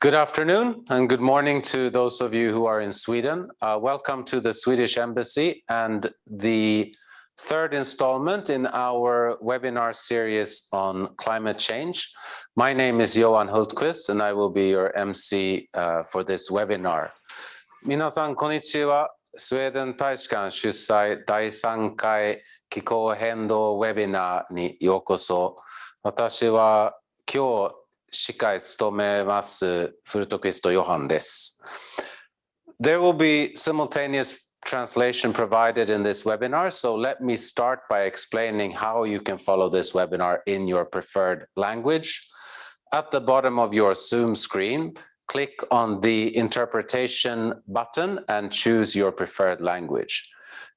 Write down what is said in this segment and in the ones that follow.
Good afternoon and good morning to those of you who are in Sweden. Welcome to the Swedish Embassy and the third installment in our webinar series on climate change. My name is Johan Hultqvist and I will be your MC for this webinar. 皆さんこんにちは。スウェーデン大使館主催第3回気候変動ウェビナーにようこそ。私は今日司会務めますフルトクリストヨハンです。There will be simultaneous translation provided in this webinar, so let me start by explaining how you can follow this webinar in your preferred language. At the bottom of your Zoom screen, click on the interpretation button and choose your preferred language.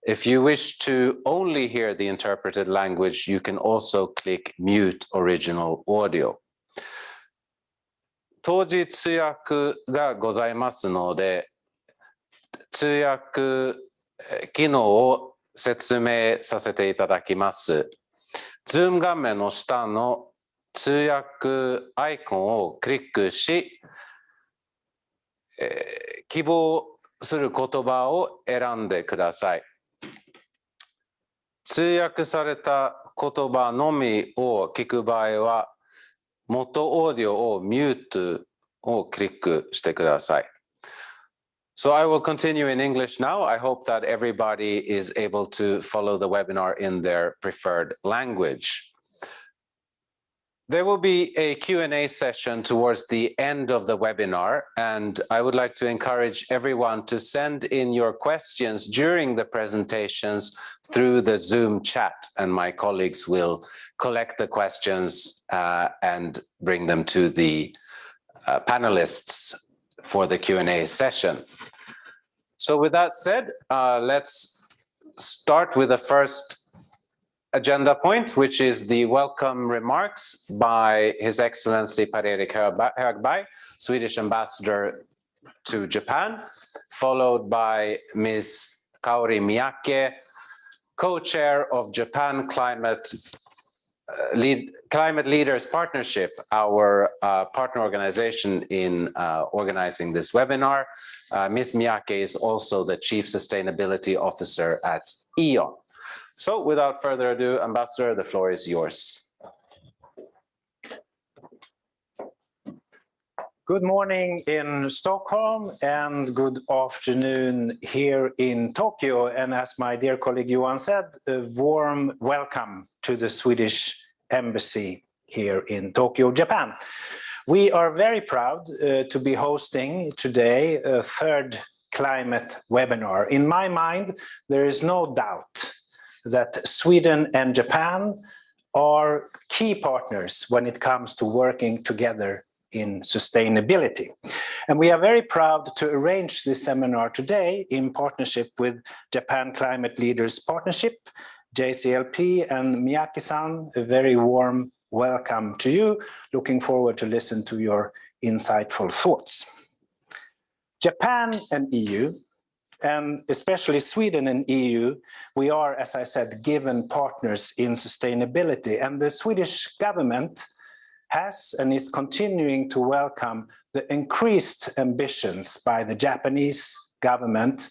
If you wish to only hear the interpreted language, you can also click mute original audio. 当時通訳がございますので、通訳機能を説明させていただきます。Zoom 画面の下の通訳アイコンをクリックし、希望する言葉を選んでください。通訳された言葉のみを聞く場合は、元オーディオをミュートをクリックしてください。So I will continue in English now. I hope that everybody is able to follow the webinar in their preferred language. There will be a Q&A session towards the end of the webinar, and I would like to encourage everyone to send in your questions during the presentations through the Zoom chat, and my colleagues will collect the questions and bring them to the panelists for the Q&A session. So with that said, let's start with the first agenda point, which is the welcome remarks by His Excellency Per-Erik Högberg, Swedish Ambassador to Japan, followed by Ms. Kaori Miyake, co-chair of Japan Climate Leaders Partnership, our partner organization in organizing this webinar. Ms. Miyake is also the Chief Sustainability Officer at E.ON. So without further ado, Ambassador, the floor is yours. Good morning in Stockholm and good afternoon here in Tokyo. And as my dear colleague Johan said, a warm welcome to the Swedish Embassy here in Tokyo, Japan. We are very proud to be hosting today a third climate webinar. In my mind, there is no doubt that Sweden and Japan are key partners when it comes to working together in sustainability. And we are very proud to arrange this seminar today in partnership with Japan Climate Leaders Partnership, JCLP, and Miyake-san. A very warm welcome to you. Looking forward to listen to your insightful thoughts. Japan and EU, and especially Sweden and EU, we are, as I said, given partners in sustainability. And the Swedish government has and is continuing to welcome the increased ambitions by the Japanese government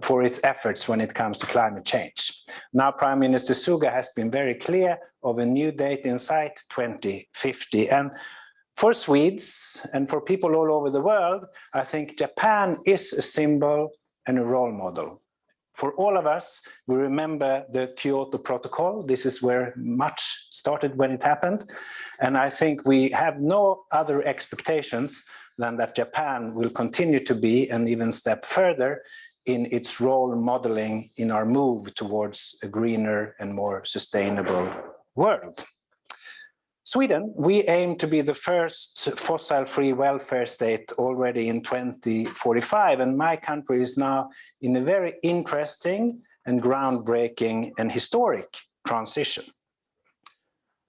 for its efforts when it comes to climate change. Now, Prime Minister Suga has been very clear of a new date in sight, 2050. And for Swedes and for people all over the world, I think Japan is a symbol and a role model. For all of us, we remember the Kyoto Protocol. This is where much started when it happened. And I think we have no other expectations than that Japan will continue to be and even step further in its role modeling in our move towards a greener and more sustainable world. Sweden, we aim to be the first fossil-free welfare state already in 2045, and my country is now in a very interesting and groundbreaking and historic transition.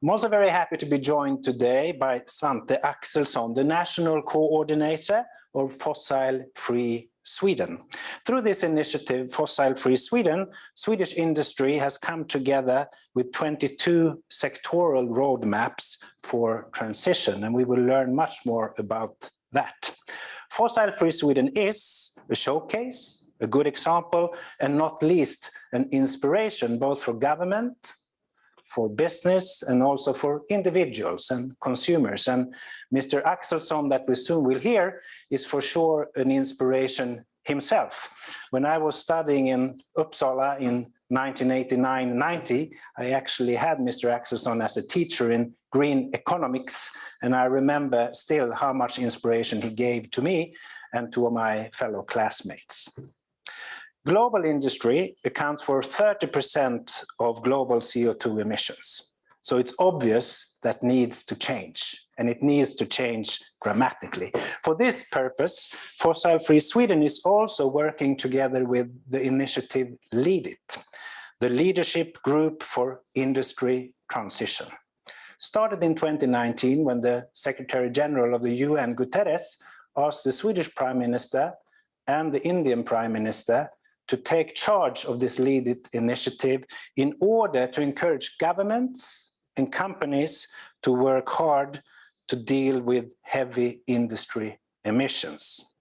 I'm also very happy to be joined today by Svante Axelsson, the National Coordinator of Fossil Free Sweden. Through this initiative, Fossil Free Sweden, Swedish industry has come together with 22 sectoral roadmaps for transition, and we will learn much more about that. Fossil Free Sweden is a showcase, a good example, and not least an inspiration both for government, for business, and also for individuals and consumers. And Mr. Axelsson, that we soon will hear, is for sure an inspiration himself. When I was studying in Uppsala in 1989-90, I actually had Mr. Axelsson as a teacher in green economics, and I remember still how much inspiration he gave to me and to my fellow classmates. Global industry accounts for 30% of global CO2 emissions. So it's obvious that needs to change, and it needs to change dramatically. For this purpose, Fossil Free Sweden is also working together with the initiative Lead It, the leadership group for industry transition. Started in 2019 when the Secretary General of the UN, Guterres, asked the Swedish Prime Minister and the Indian Prime Minister to take charge of this Lead It initiative in order to encourage governments and companies to work hard to deal with heavy industry emissions.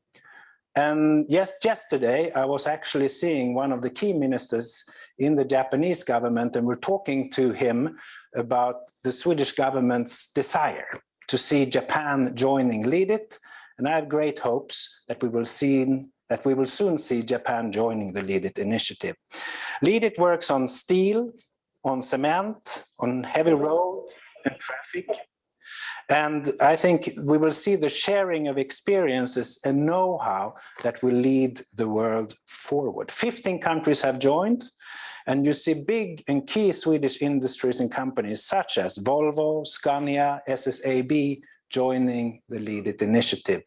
And yesterday, I was actually seeing one of the key ministers in the Japanese government, and we're talking to him about the Swedish government's desire to see Japan joining Lead It. And I have great hopes that we will soon see Japan joining the Lead It initiative. Lead It works on steel, on cement, on heavy road and traffic. And I think we will see the sharing of experiences and know-how that will lead the world forward. 15 countries have joined, and you see big and key Swedish industries and companies such as Volvo, Scania, SSAB joining the Lead It initiative.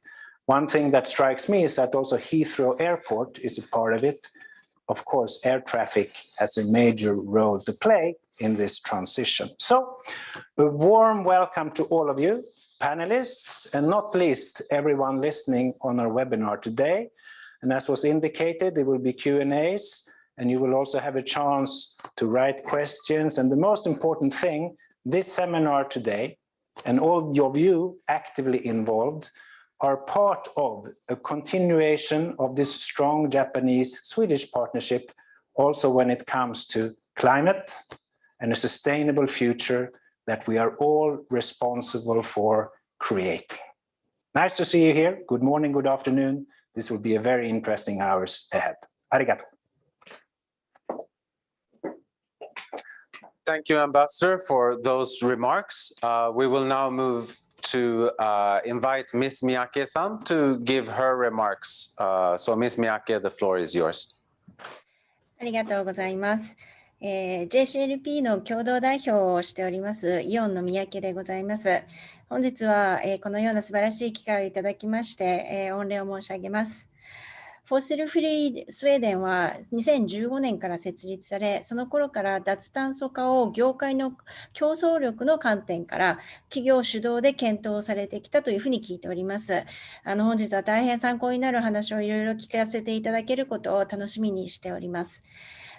One thing that strikes me is that also Heathrow Airport is a part of it. Of course, air traffic has a major role to play in this transition. So, a warm welcome to all of you, panelists, and not least everyone listening on our webinar today. And as was indicated, there will be Q&As, and you will also have a chance to write questions. And the most important thing, this seminar today, and all of you actively involved, are part of a continuation of this strong Japanese-Swedish partnership, also when it comes to climate and a sustainable future that we are all responsible for creating. Nice to see you here. Good morning, good afternoon. This will be a very interesting hours ahead. Arigato. Thank you, Ambassador, for those remarks. We will now move to invite Ms. Miyake-san to give her remarks. So Ms. Miyake, the floor is yours. ありがとうございます。JCLP の共同代表をしておりますイオンの三宅でございます。本日は、このような素晴らしい機会をいただきまして、御礼を申し上げます。Fossil Free Sweden は2015年から設立され、その頃から脱炭素化を業界の競争力の観点から企業主導で検討されてきたというふうに聞いております。本日は大変参考になる話をいろいろ聞かせていただけることを楽しみにしております。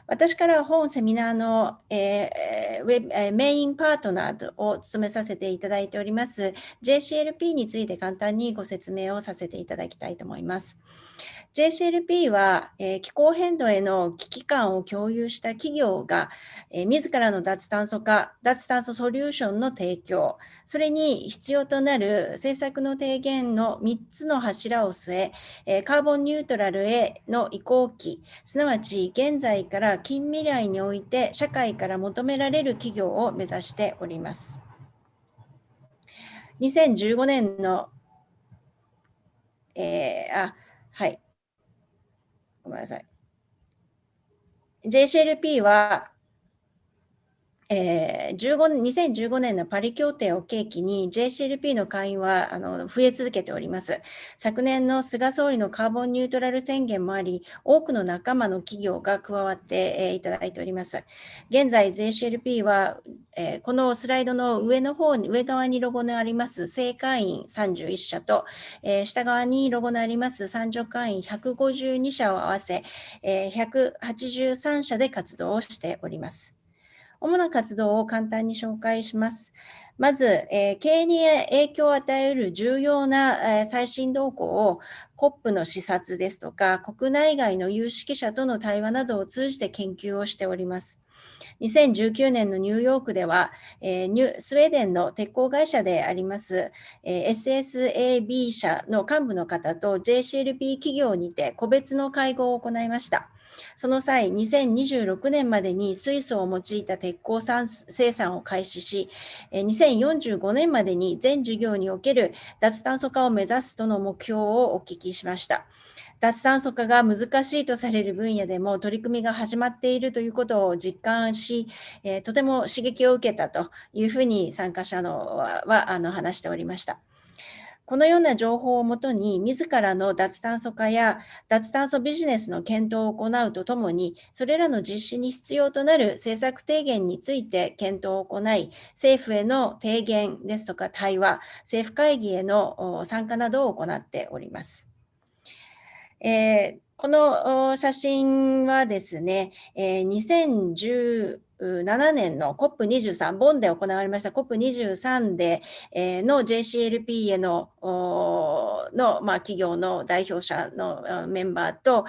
私から本セミナーの、メインパートナーを務めさせていただいております JCLP について簡単にご説明をさせていただきたいと思います。JCLP は、気候変動への危機感を共有した企業が、自らの脱炭素化、脱炭素ソリューションの提供、それに必要となる政策の提言の3つの柱を据え、カーボンニュートラルへの移行期、すなわち現在から近未来において社会から求められる企業を目指しております。2015年の、はい。ごめんなさい。JCLP は、2015年のパリ協定を契機に JCLP の会員は増え続けております。昨年の菅総理のカーボンニュートラル宣言もあり、多くの仲間の企業が加わっていただいております。現在 JCLP は、このスライドの上側にロゴのあります正会員31社と、下側にロゴのあります参助会員152社を合わせ、183社で活動をしております。主な活動を簡単に紹介します。まず、経営に影響を与える重要な最新動向を COP の視察ですとか、国内外の有識者との対話などを通じて研究をしております。2019年のニューヨークでは、スウェーデンの鉄鋼会社であります、SSAB 社の幹部の方と JCLP 企業にて個別の会合を行いました。その際、2026年までに水素を用いた鉄鋼生産を開始し、2045年までに全事業における脱炭素化を目指すとの目標をお聞きしました。脱炭素化が難しいとされる分野でも取り組みが始まっているということを実感し、とても刺激を受けたというふうに参加者は話しておりました。このような情報をもとに、自らの脱炭素化や脱炭素ビジネスの検討を行うとともに、それらの実施に必要となる政策提言について検討を行い、政府への提言ですとか対話、政府会議への参加などを行っております。この写真はですね、2017年の COP23、ボンで行われました COP23 での JCLP への企業の代表者のメンバーと、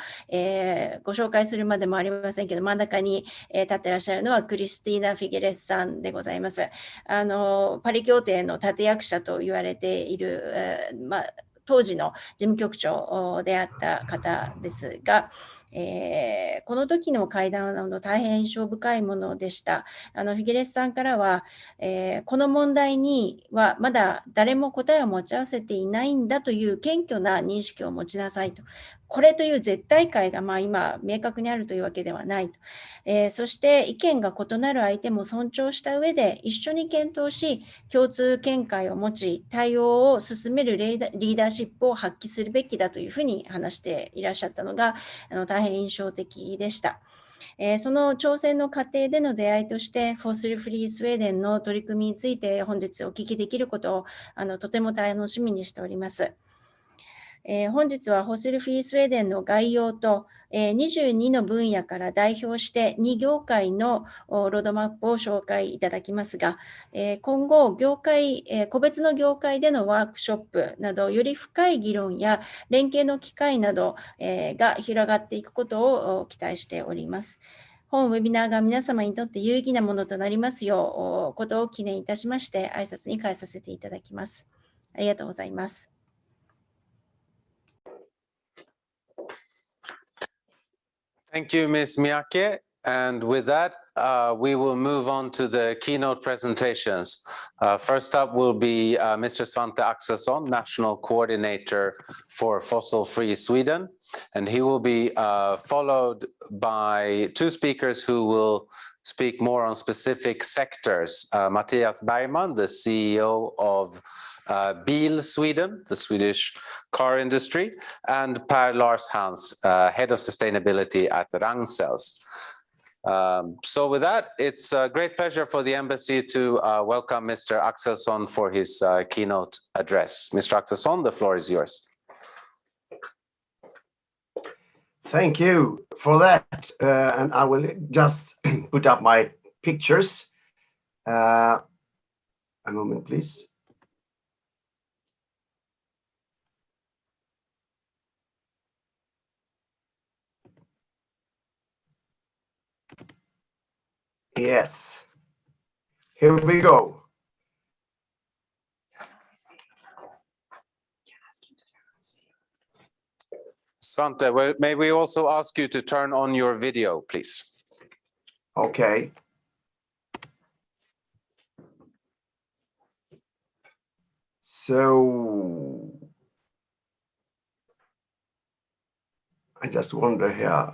ご紹介するまでもありませんけど、真ん中に立ってらっしゃるのはクリスティーナ・フィゲレスさんでございます。パリ協定の立役者と言われている、当時の事務局長であった方ですが、この時の会談は大変印象深いものでした。フィゲレスさんからは、この問題にはまだ誰も答えを持ち合わせていないんだという謙虚な認識を持ちなさいと。これという絶対解が今明確にあるというわけではないと。そして意見が異なる相手も尊重した上で一緒に検討し、共通見解を持ち、対応を進めるリーダーシップを発揮するべきだというふうに話していらっしゃったのが大変印象的でした。その挑戦の過程での出会いとして、Fossil Free Swedenの取り組みについて本日お聞きできることをとても楽しみにしております。本日はFossil Free Swedenの概要と、22の分野から代表して2業界のロードマップを紹介いただきますが、今後個別の業界でのワークショップなどより深い議論や連携の機会など、が広がっていくことを期待しております。本ウェビナーが皆様にとって有意義なものとなりますようことを記念いたしまして挨拶に変えさせていただきます。ありがとうございます。Thank you, Ms. Miyake. And with that, we will move on to the keynote presentations. First up will be Mr. Svante Axelsson, National Coordinator for Fossil Free Sweden. And he will be followed by two speakers who will speak more on specific sectors. Mattias Bergman, the CEO of Bil Sweden, the Swedish car industry, and Per Lars-Hans, Head of Sustainability at Ragn-Sells. So with that, it's a great pleasure for the embassy to welcome Mr. Axelsson for his keynote address. Mr. Axelsson, the floor is yours. Thank you for that. And I will just put up my pictures. A moment, please. Yes, here we go. Svante, may we also ask you to turn on your video, please? Okay. So I just wonder here.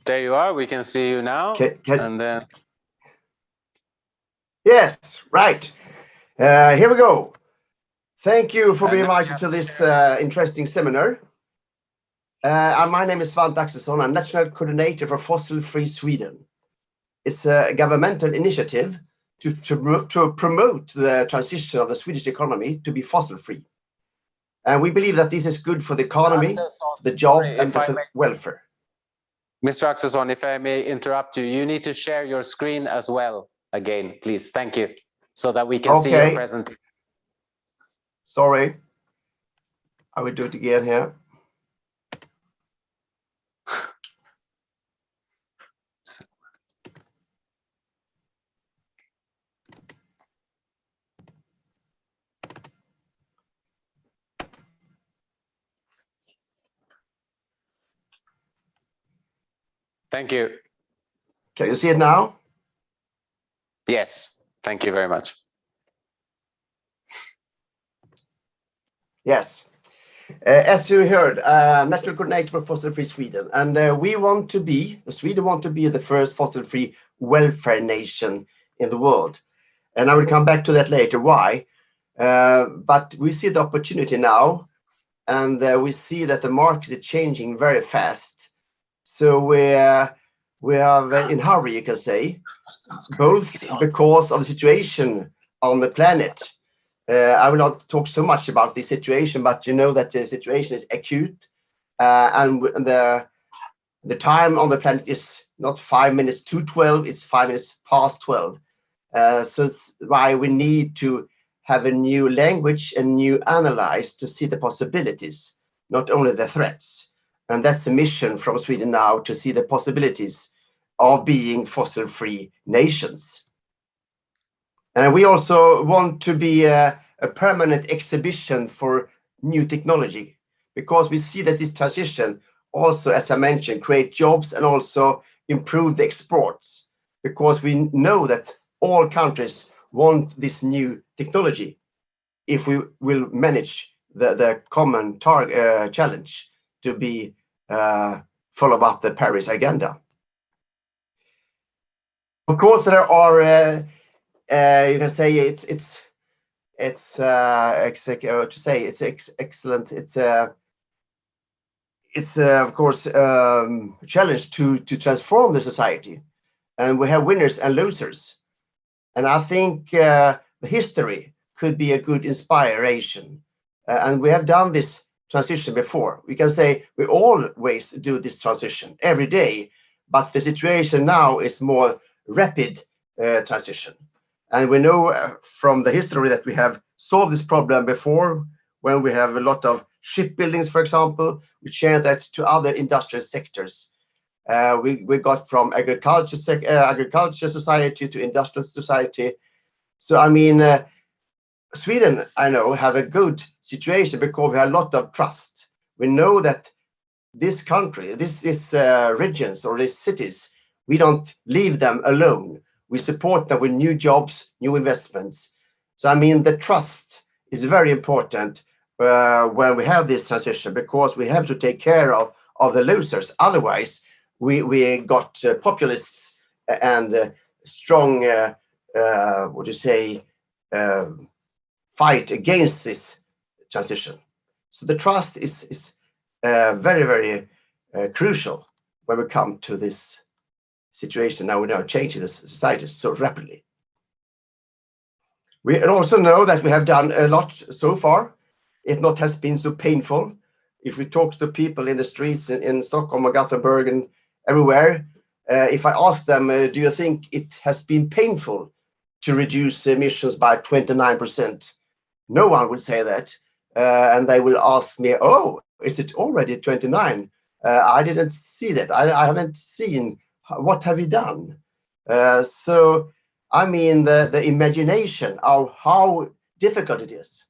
There you are. We can see you now. And then. Yes, right. Here we go. Thank you for being invited to this interesting seminar. My name is Svante Axelsson. I'm National Coordinator for Fossil Free Sweden. It's a governmental initiative to promote the transition of the Swedish economy to be fossil free. And we believe that this is good for the economy, for the job, and for welfare. Mr. Axelsson, if I may interrupt you, you need to share your screen as well again, please. Thank you, so that we can see your presentation. Sorry. I will do it again here. Thank you. Can you see it now? Yes, thank you very much. Yes. As you heard, National Coordinator for Fossil Free Sweden, and Sweden want to be the first fossil-free welfare nation in the world. And I will come back to that later, why. But we see the opportunity now, and we see that the market is changing very fast. So we are in hurry, you can say, both because of the situation on the planet. I will not talk so much about the situation, but you know that the situation is acute, and the time on the planet is not 5 minutes to 12, it's 5 minutes past 12. So it's why we need to have a new language and new analyze to see the possibilities, not only the threats. And that's the mission from Sweden now, to see the possibilities of being fossil-free nations. And we also want to be a permanent exhibition for new technology, because we see that this transition also, as I mentioned, create jobs and also improve the exports, because we know that all countries want this new technology if we will manage the common challenge to be follow up the Paris agenda. Of course, there are you can say it's excellent. It's of course a challenge to transform the society, and we have winners and losers. And I think the history could be a good inspiration, and we have done this transition before. We can say we always do this transition every day, but the situation now is more rapid transition. And we know from the history that we have solved this problem before, when we have a lot of shipbuildings, for example. We share that to other industrial sectors. We got from agriculture society to industrial society. So I mean, Sweden, I know, have a good situation because we have a lot of trust. We know that this country, this regions or these cities, we don't leave them alone. We support them with new jobs, new investments. So I mean, the trust is very important when we have this transition, because we have to take care of the losers. Otherwise, we got populists and strong, fight against this transition. So the trust is very, very crucial when we come to this situation. Now we are changing the society so rapidly. We also know that we have done a lot so far. It not has been so painful. If we talk to people in the streets in Stockholm or Gothenburg and everywhere, if I ask them, do you think it has been painful to reduce emissions by 29%? No one would say that. And they will ask me, oh, is it already 29? I didn't see that. I haven't seen. What have you done? So, I mean, the imagination of how difficult it is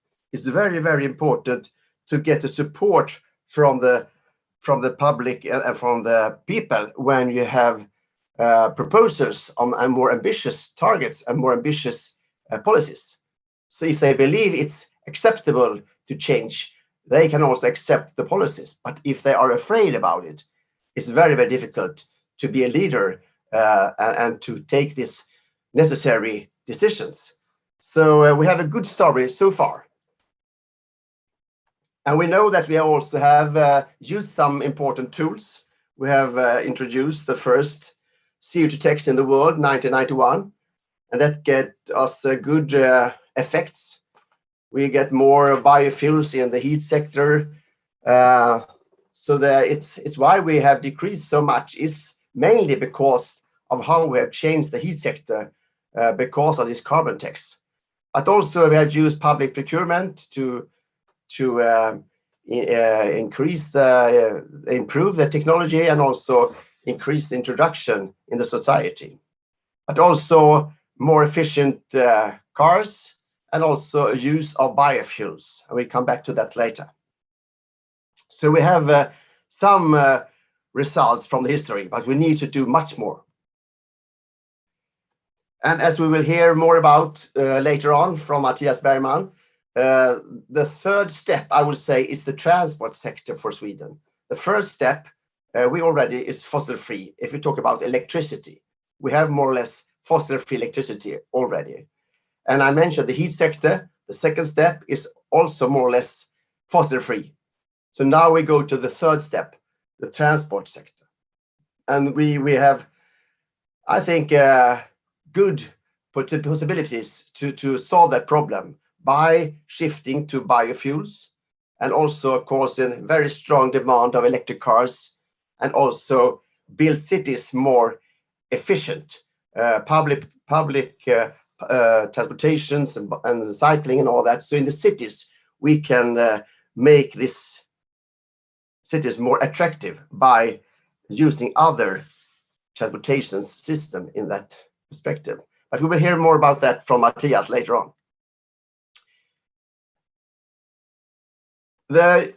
very, very important to get the support from the public and from the people when you have proposals on more ambitious targets and more ambitious policies. So if they believe it's acceptable to change, they can also accept the policies. But if they are afraid about it, it's very, very difficult to be a leader and to take these necessary decisions. So we have a good story so far. And we know that we also have used some important tools. We have introduced the first CO2 tax in the world, 1991, and that get us good effects. We get more biofuels in the heat sector. So it's why we have decreased so much is mainly because of how we have changed the heat sector because of this carbon tax. But also we have used public procurement to increase improve the technology and also increase the introduction in the society. But also more efficient cars and also use of biofuels. And we come back to that later. So we have some results from the history, but we need to do much more. And as we will hear more about later on from Mattias Bergman, the third step, I would say, is the transport sector for Sweden. The first step, we already is fossil free. If we talk about electricity, we have more or less fossil free electricity already. And I mentioned the heat sector. The second step is also more or less fossil free. So now we go to the third step, the transport sector. And we have, I think, good possibilities to solve that problem by shifting to biofuels and also, of course, in very strong demand of electric cars and also build cities more efficient, public transportations and cycling and all that. So in the cities, we can make this cities more attractive by using other transportation system in that perspective. But we will hear more about that from Mattias later on. The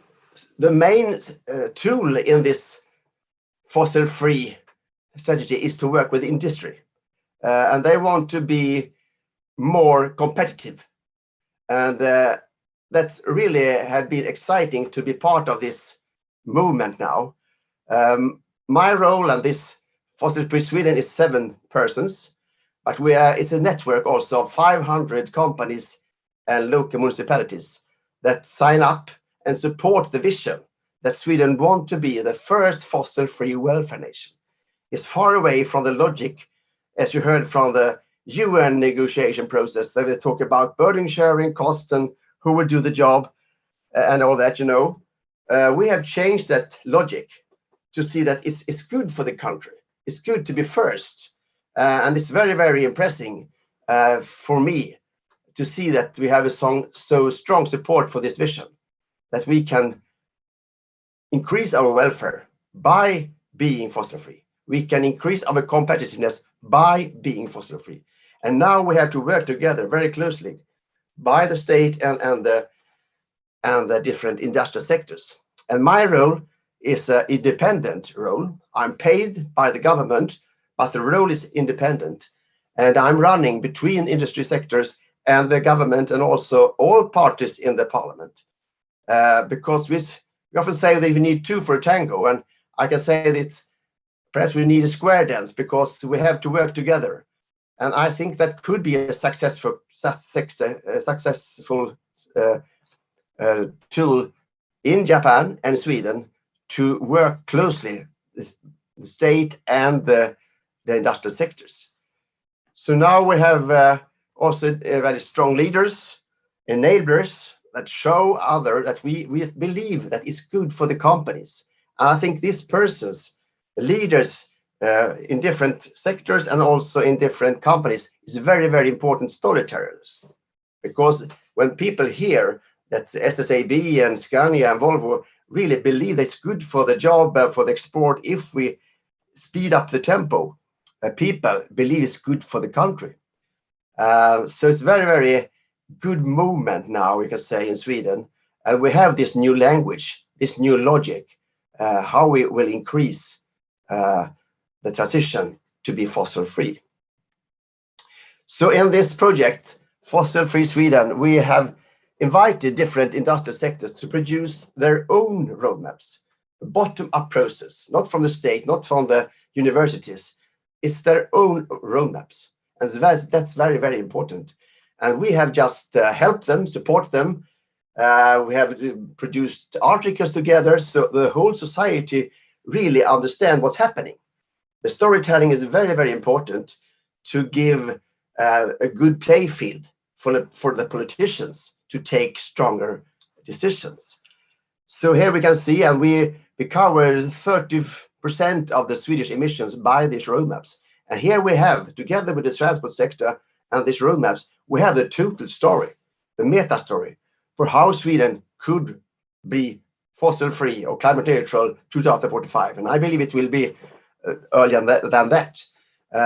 main tool in this fossil-free strategy is to work with industry, and they want to be more competitive, and that's really had been exciting to be part of this movement now. My role and this Fossil Free Sweden is 7 persons, but it's a network also of 500 companies and local municipalities that sign up and support the vision that Sweden wants to be the first fossil-free welfare nation. It's far away from the logic, as you heard from the UN negotiation process, that they talk about burden sharing, cost, and who will do the job, and all that, you know. We have changed that logic to see that it's good for the country. It's good to be first. And it's very, very impressive for me to see that we have so strong support for this vision, that we can increase our welfare by being fossil-free. We can increase our competitiveness by being fossil-free. And now we have to work together very closely by the state and the different industrial sectors. And my role is an independent role. I'm paid by the government, but the role is independent. And I'm running between industry sectors and the government and also all parties in the parliament. Because we often say that we need 2 for a tango, and I can say that perhaps we need a square dance because we have to work together. And I think that could be a successful tool in Japan and Sweden to work closely, the state and the industrial sectors. So now we have also very strong leaders, enablers that show that we believe that it's good for the companies. And I think these persons, leaders in different sectors and also in different companies, is very, very important storytellers. Because when people hear that SSAB and Scania and Volvo really believe that it's good for the job, for the export, if we speed up the tempo, people believe it's good for the country. So it's very, very good movement now, we can say, in Sweden. And we have this new language, this new logic, how we will increase the transition to be fossil free. So in this project, Fossil Free Sweden, we have invited different industrial sectors to produce their own roadmaps, a bottom-up process, not from the state, not from the universities. It's their own roadmaps. And that's very, very important. And we have just helped them, support them. We have produced articles together, so the whole society really understand what's happening. The storytelling is very, very important to give a good play field for the politicians to take stronger decisions. So here we can see, and we we cover 30% of the Swedish emissions by these roadmaps. And here we have, together with the transport sector and these roadmaps, we have the total story, the meta story for how Sweden could be fossil free or climate neutral 2045. And I believe it will be earlier than that,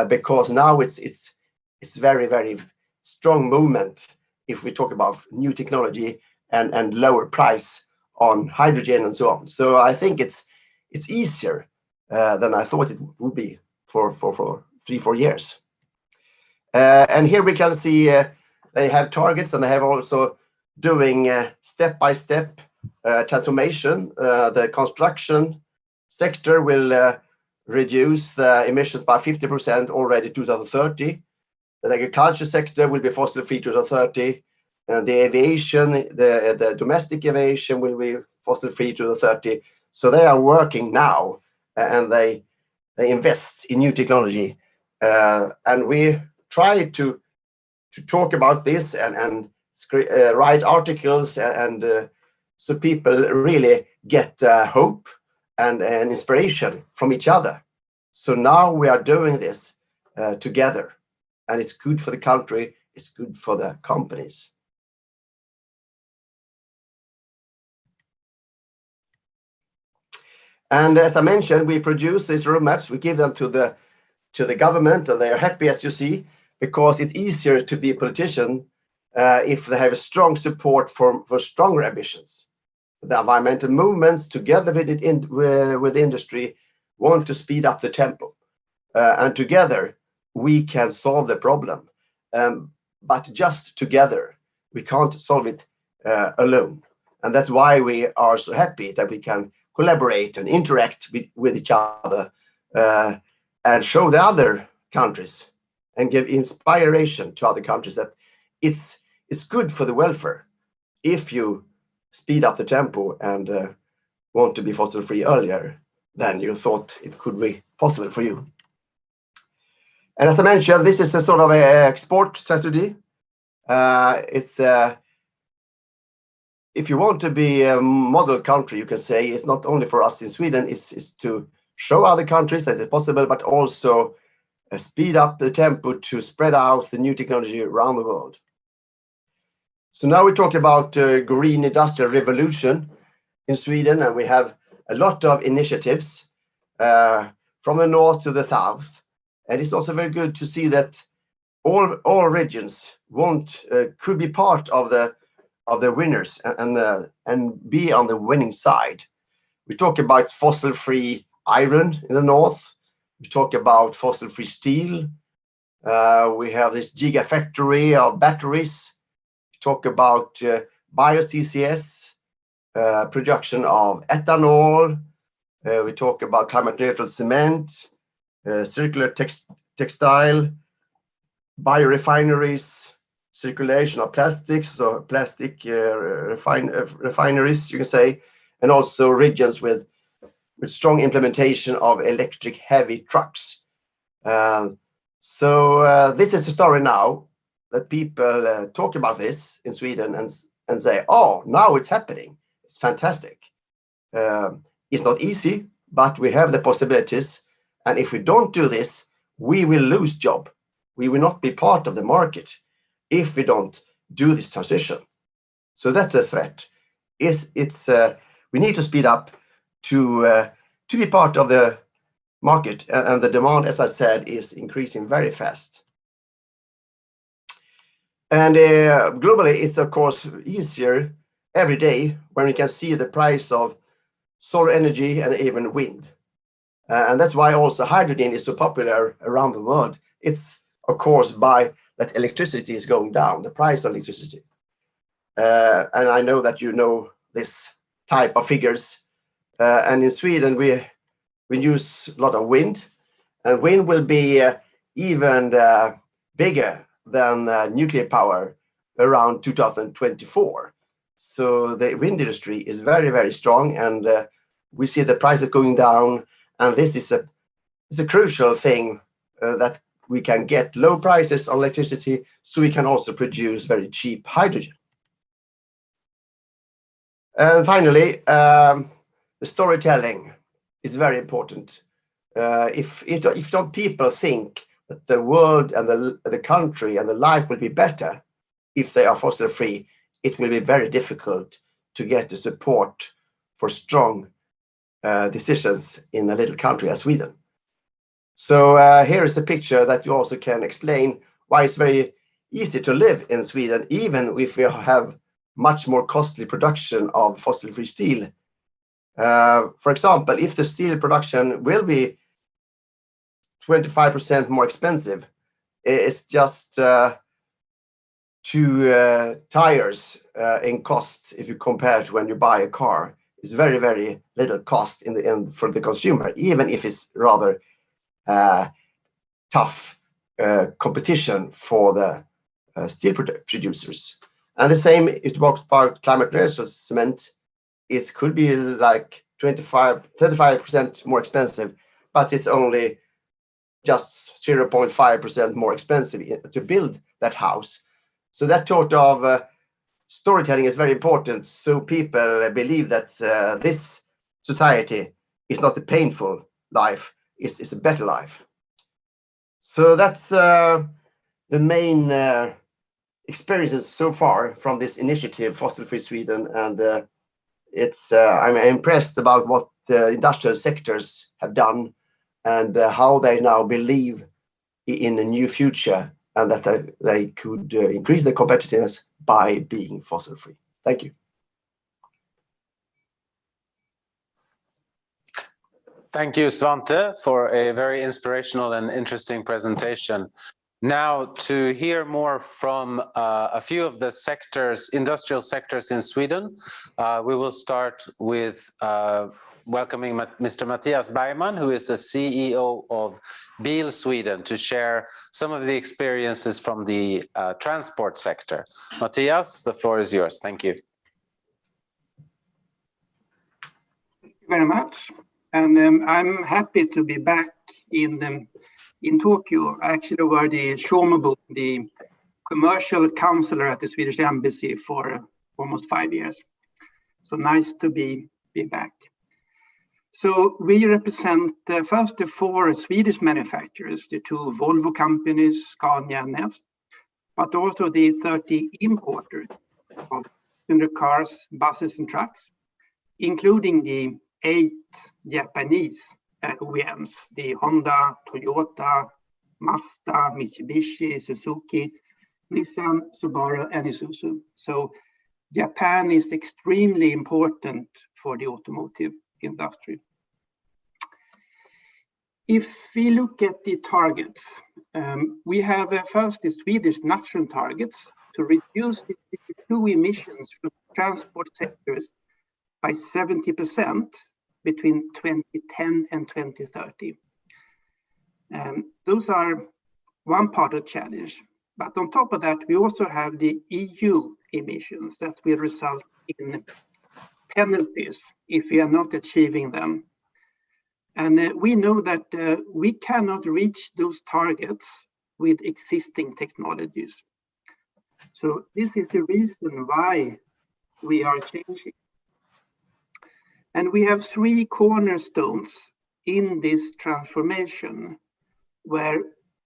because now it's very, very strong movement if we talk about new technology and lower price on hydrogen and so on. So I think it's easier than I thought it would be for 3-4 years. And here we can see they have targets, and they have also doing step-by-step transformation. The construction sector will reduce emissions by 50% already 2030. The agriculture sector will be fossil free 2030. And the aviation, the domestic aviation will be fossil free 2030. So they are working now, and they invest in new technology. And we try to talk about this and write articles, and so people really get hope and inspiration from each other. So now we are doing this together, and it's good for the country, it's good for the companies. And as I mentioned, we produce these roadmaps, we give them to the government, and they are happy, as you see, because it's easier to be a politician if they have a strong support for stronger ambitions. The environmental movements, together with industry, want to speed up the tempo, and together we can solve the problem. But just together, we can't solve it alone, and that's why we are so happy that we can collaborate and interact with each other, and show the other countries and give inspiration to other countries that it's good for the welfare if you speed up the tempo and want to be fossil free earlier than you thought it could be possible for you. And as I mentioned, this is a sort of a export strategy. If you want to be a model country, you can say, it's not only for us in Sweden, it's to show other countries that it's possible, but also speed up the tempo to spread out the new technology around the world. So now we talk about green industrial revolution in Sweden, and we have a lot of initiatives from the north to the south. And it's also very good to see that all regions could be part of the winners and be on the winning side. We talk about fossil-free iron in the north. We talk about fossil-free steel. We have this gigafactory of batteries. We talk about bio-CCS, production of ethanol. We talk about climate-neutral cement, circular textile, biorefineries, circulation of plastics, so plastic refineries, you can say, and also regions with strong implementation of electric heavy trucks. So this is the story now that people talk about this in Sweden and say, oh, now it's happening. It's fantastic. It's not easy, but we have the possibilities. And if we don't do this, we will lose job. We will not be part of the market if we don't do this transition. So that's a threat. We need to speed up to be part of the market, and the demand, as I said, is increasing very fast. And globally, it's of course easier every day when we can see the price of solar energy and even wind. And that's why also hydrogen is so popular around the world. It's of course by that electricity is going down, the price of electricity. And I know that you know this type of figures. And in Sweden, we use a lot of wind, and wind will be even bigger than nuclear power around 2024. So the wind industry is very, very strong, and we see the prices going down. And this is a crucial thing that we can get low prices on electricity, so we can also produce very cheap hydrogen. And finally, the the storytelling is very important. If don't people think that the world and the country and the life will be better if they are fossil free, it will be very difficult to get the support for strong decisions in a little country as Sweden. So here is a picture that you also can explain why it's very easy to live in Sweden, even if we have much more costly production of fossil-free steel. For example, if the steel production will be 25% more expensive, it's just 2 tires in cost if you compare it to when you buy a car. It's very, very little cost in the end for the consumer, even if it's rather tough competition for the steel producers. And the same, it talks about climate neutral cement. It could be like 35% more expensive, but it's only just 0.5% more expensive to build that house. So that sort of storytelling is very important, so people believe that this society is not a painful life, it's a better life. So that's the main experiences so far from this initiative, Fossil Free Sweden, and I'm impressed about what the industrial sectors have done and how they now believe in a new future and that they could increase their competitiveness by being fossil free. Thank you. Thank you, Svante, for a very inspirational and interesting presentation. Now, to hear more from a few of the sectors, industrial sectors in Sweden, we will start with welcoming Mr. Mattias Bergman, who is the CEO of Bil Sweden, to share some of the experiences from the transport sector. Mattias, the floor is yours. Thank you. Thank you very much. And I'm happy to be back in Tokyo. I actually were the commercial counselor at the Swedish Embassy for almost 5 years. So nice to be back. So we represent first the 4 Swedish manufacturers, the 2 Volvo companies, Scania and Nest, but also the 30 importers of cars, buses and trucks, including the 8 Japanese OEMs, the Honda, Toyota, Mazda, Mitsubishi, Suzuki, Nissan, Subaru, and Isuzu. So Japan is extremely important for the automotive industry. If we look at the targets, we have first the Swedish national targets to reduce the CO2 emissions from transport sectors by 70% between 2010 and 2030. Those are one part of the challenge. But on top of that, we also have the EU emissions that will result in penalties if we are not achieving them. And we know that we cannot reach those targets with existing technologies. So this is the reason why we are changing. And we have 3 cornerstones in this transformation where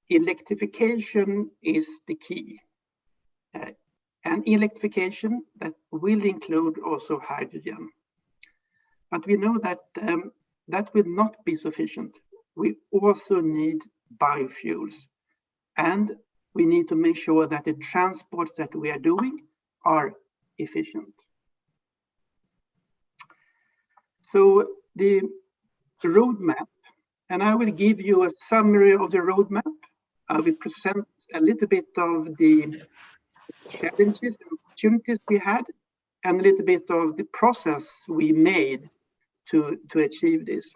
electrification is the key. And electrification that will include also hydrogen. But we know that that will not be sufficient. We also need biofuels. And we need to make sure that the transports that we are doing are efficient. So the roadmap, and I will give you a summary of the roadmap. I will present a little bit of the challenges and opportunities we had, and a little bit of the process we made to achieve this.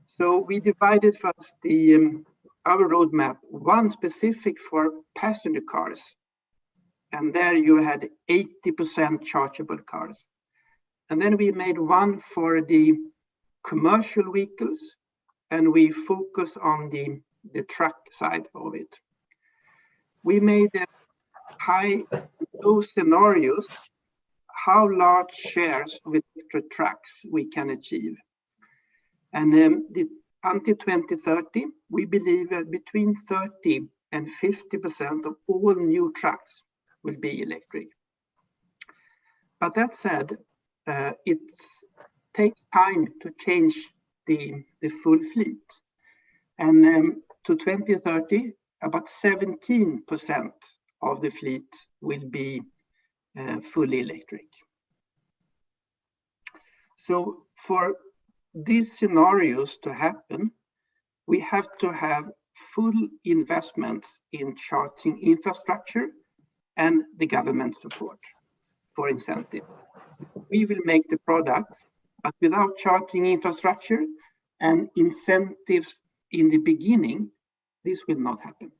So we divided first our roadmap, one specific for passenger cars, and there you had 80% chargeable cars. And then we made one for the commercial vehicles, and we focus on the truck side of it. We made high low scenarios how large shares of electric trucks we can achieve. And until 2030, we believe that between 30 and 50% of all new trucks will be electric. But that said, it takes time to change the full fleet. And to 2030, about 17% of the fleet will be fully electric. So for these scenarios to happen, we have to have full investments in charging infrastructure and the government support for incentive. We will make the products, but without charging infrastructure and incentives in the beginning, this will not happen.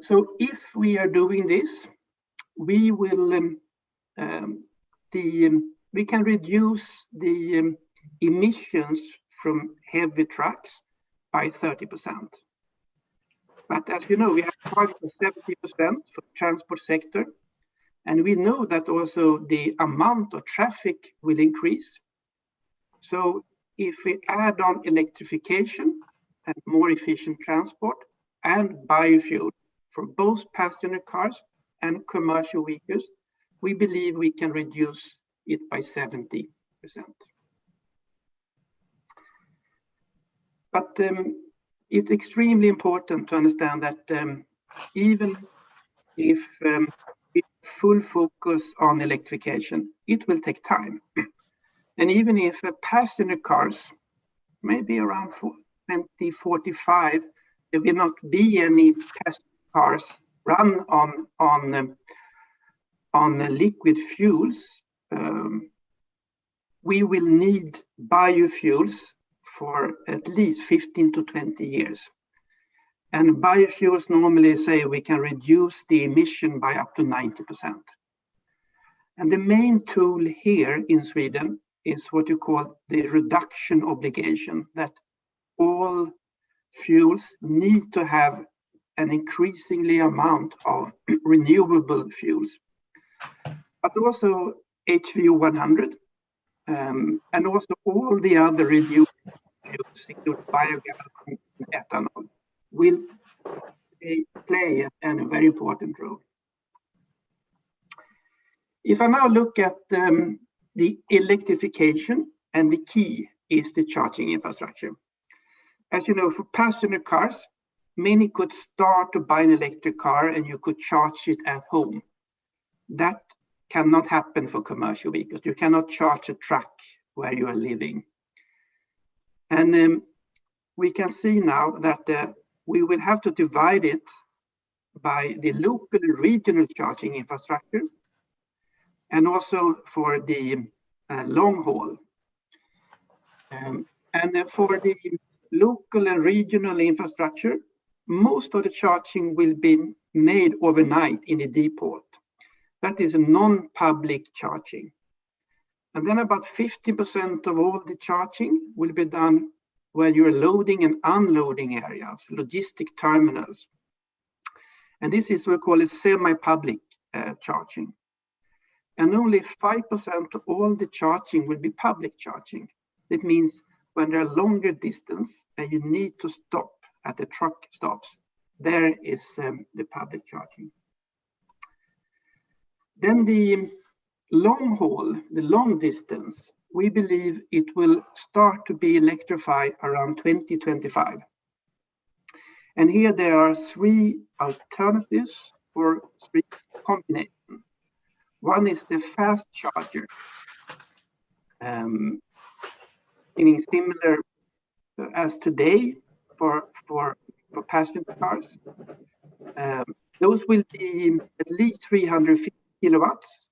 So if we are doing this, we will we can reduce the emissions from heavy trucks by 30%. But as you know, we have a target of 70% for the transport sector. And we know that also the amount of traffic will increase. So if we add on electrification and more efficient transport and biofuel for both passenger cars and commercial vehicles, we believe we can reduce it by 70%. But it's extremely important to understand that even if we full focus on electrification, it will take time. And even if passenger cars, maybe around 2045, there will not be any passenger cars run on liquid fuels, we will need biofuels for at least 15 to 20 years. And biofuels normally say we can reduce the emission by up to 90%. And the main tool here in Sweden is what you call the reduction obligation, that all fuels need to have an increasingly amount of renewable fuels, but also HVO 100, and also all the other renewable fuels, including biogas and ethanol, will play a very important role. If I now look at the electrification, and the key is the charging infrastructure. As you know, for passenger cars, many could start to buy an electric car and you could charge it at home. That cannot happen for commercial vehicles. You cannot charge a truck where you are living. And we can see now that we will have to divide it by the local and regional charging infrastructure, and also for the long haul. And for the local and regional infrastructure, most of the charging will be made overnight in the depot. That is a non-public charging. And then about 50% of all the charging will be done when you're loading and unloading areas, logistic terminals. And this is what we call a semi-public charging. And only 5% of all the charging will be public charging. That means when there are longer distance and you need to stop at the truck stops, there is the public charging. Then the long haul, the long distance, we believe it will start to be electrified around 2025. And here there are three alternatives or three combinations. One is the fast charger, meaning similar as today for passenger cars. Those will be at least 350 kilowatts,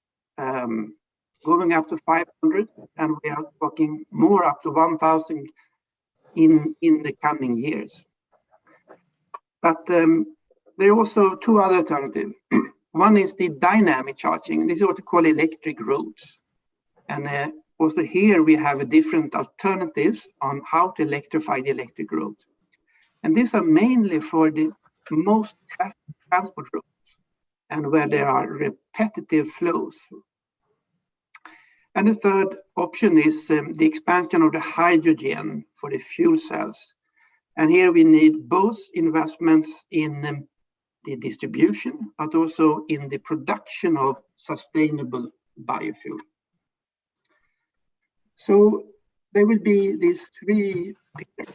going up to 500, and we are talking more up to 1,000 in the coming years. But there are also two other alternatives. One is the dynamic charging. This is what we call electric roads. And also here we have different alternatives on how to electrify the electric roads. And these are mainly for the most transport roads. and where there are repetitive flows. And the third option is the expansion of the hydrogen for the fuel cells. And here we need both investments in the distribution, but also in the production of sustainable biofuel. So there will be these three pillars.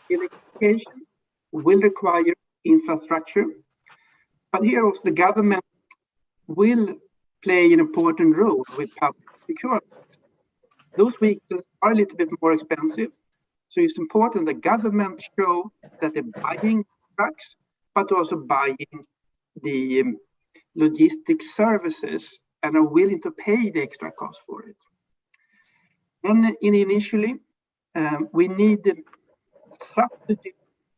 Electrification will require infrastructure, but here also the government will play an important role with public procurement. Those vehicles are a little bit more expensive, so it's important that government show that they're buying trucks, but also buying the logistics services and are willing to pay the extra cost for it. And initially, we need subsidy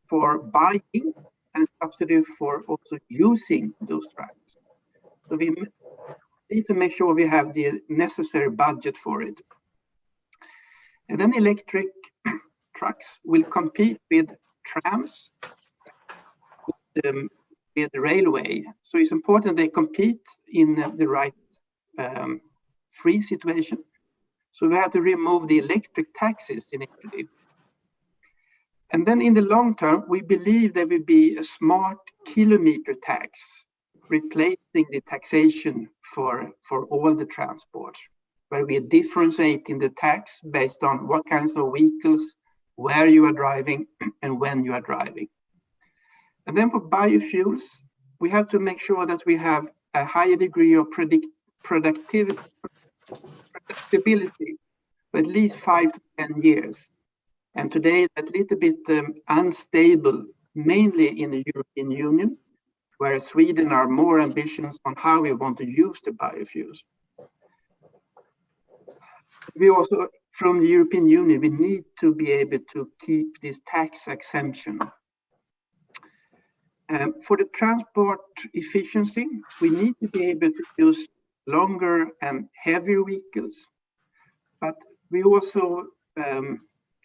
for buying and subsidy for also using those trucks. So we need to make sure we have the necessary budget for it. And then electric trucks will compete with trams, with the railway. So it's important they compete in the right free situation. So we have to remove the electric taxes in Italy. And then in the long term, we believe there will be a smart kilometer tax replacing the taxation for all the transport, where we are differentiating the tax based on what kinds of vehicles, where you are driving, and when you are driving. And then for biofuels, we have to make sure that we have a higher degree of predictability for at least 5 to 10 years. And today, that's a little bit unstable, mainly in the European Union, where Sweden are more ambitious on how we want to use the biofuels. We also, from the European Union, we need to be able to keep this tax exemption. For the transport efficiency, we need to be able to use longer and heavier vehicles, but we also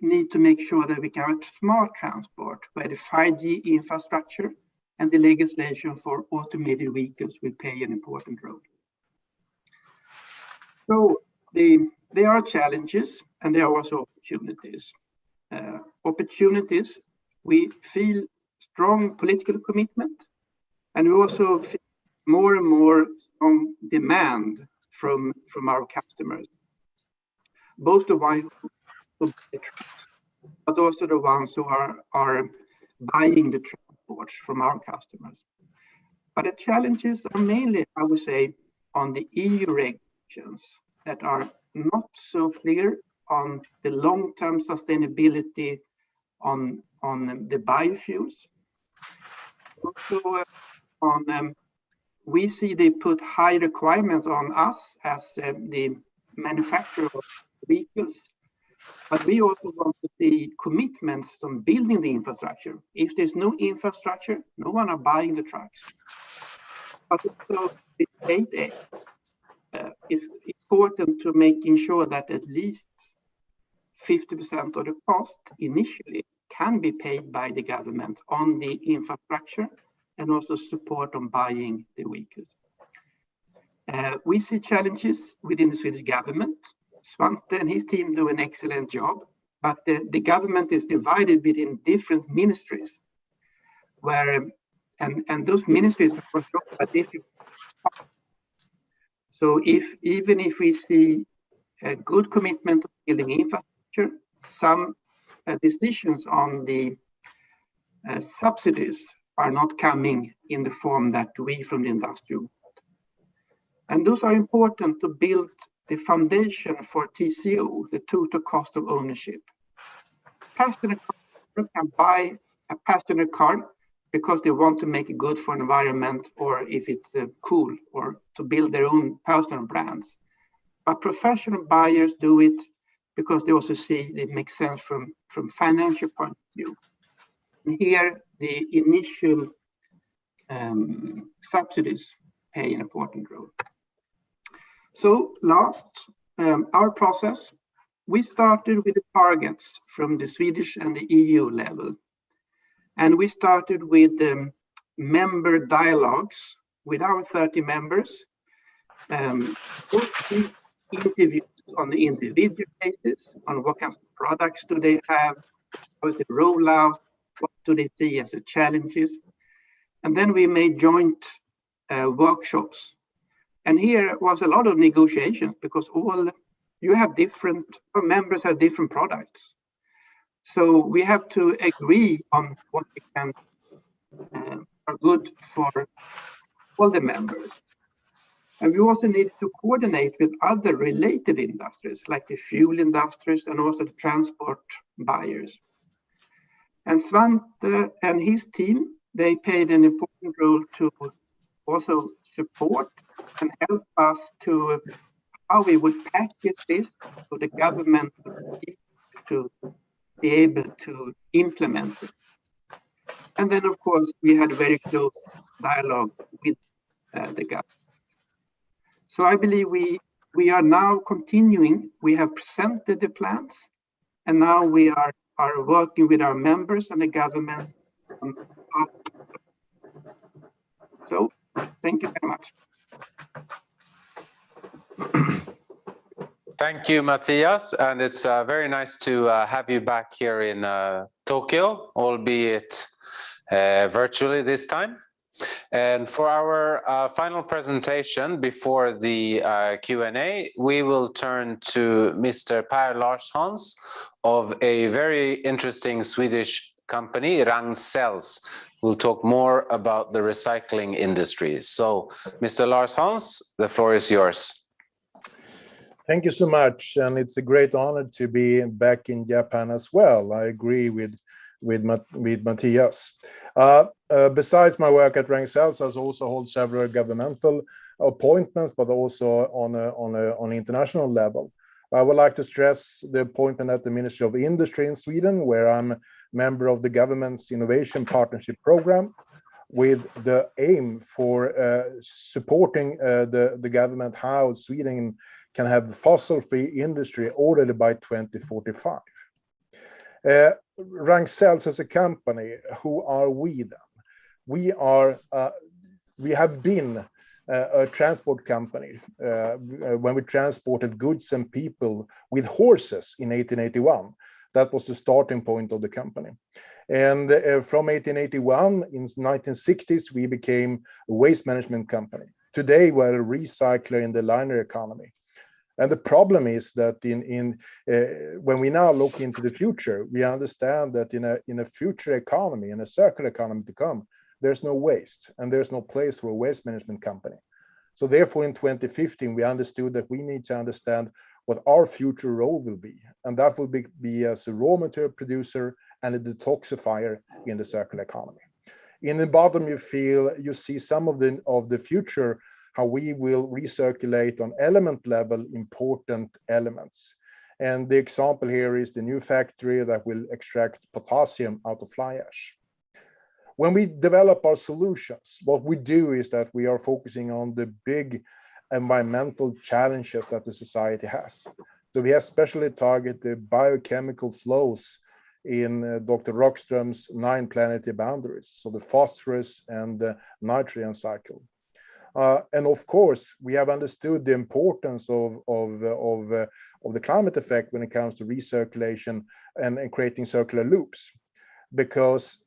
need to make sure that we can have smart transport, where the 5G infrastructure and the legislation for automated vehicles will play an important role. So there are challenges and there are also opportunities. Opportunities, we feel strong political commitment, and we also feel more and more strong demand from our customers, both the ones who buy the trucks, but also the ones who are buying the transport from our customers. But the challenges are mainly, I would say, on the EU regulations that are not so clear on the long-term sustainability on the biofuels. Also, we see they put high requirements on us as the manufacturer of vehicles, but we also want to see commitments on building the infrastructure. If there's no infrastructure, no one are buying the trucks. But also the state aid is important to making sure that at least 50% of the cost initially can be paid by the government on the infrastructure and also support on buying the vehicles. We see challenges within the Swedish government. Svante and his team do an excellent job, but the government is divided between different ministries, where and those ministries are controlled by different. So even if we see a good commitment to building infrastructure, some decisions on the subsidies are not coming in the form that we from the industry want. And those are important to build the foundation for TCO, the total cost of ownership. Passenger car can buy a passenger car because they want to make it good for environment, or if it's cool, or to build their own personal brands. But professional buyers do it because they also see it makes sense from financial point of view. And here, the initial subsidies play an important role. So last, our process, we started with the targets from the Swedish and the EU level. And we started with member dialogues with our 30 members, interviews on the individual basis, on what kinds of products do they have, how is the rollout, what do they see as the challenges. And then we made joint workshops. And here was a lot of negotiations because our members have different products. So we have to agree on what we can are good for all the members. And we also need to coordinate with other related industries, like the fuel industries and also the transport buyers. And Svante and his team, they played an important role to also support and help us to how we would package this so the government to be able to implement it. And then, of course, we had a very close dialogue with the government. So I believe we are now continuing. We have presented the plans, and now we are working with our members and the government. So thank you very much. Thank you, Matthias, and it's very nice to have you back here in Tokyo, albeit virtually this time. And for our final presentation before the Q&A, we will turn to Mr. Per Larshans of a very interesting Swedish company, Ragn-Sells, who will talk more about the recycling industry. So, Mr. Larshans, the floor is yours. Thank you so much, and it's a great honor to be back in Japan as well. I agree with Matthias. Besides my work at Ragn-Sells, I also hold several governmental appointments, but also on an international level. I would like to stress the appointment at the Ministry of Industry in Sweden, where I'm a member of the government's Innovation Partnership Program, with the aim for supporting the government how Sweden can have fossil-free industry already by 2045. Ragn-Sells as a company, who are we then? We have been a transport company when we transported goods and people with horses in 1881. That was the starting point of the company. And from 1881, in 1960s, we became a waste management company. Today, we're a recycler in the liner economy. And the problem is that when we now look into the future, we understand that in a future economy, in a circular economy to come, there's no waste and there's no place for a waste management company. So therefore, in 2015, we understood that we need to understand what our future role will be. And that will be as a raw material producer and a detoxifier in the circular economy. In the bottom, you see some of the future, how we will recirculate on element level important elements. And the example here is the new factory that will extract potassium out of fly ash. When we develop our solutions, what we do is that we are focusing on the big environmental challenges that the society has. So we have specially targeted biochemical flows in Dr. Rockström's 9 planetary boundaries, so the phosphorus and the nitrogen cycle. And of course, we have understood the importance of the climate effect when it comes to recirculation and creating circular loops, because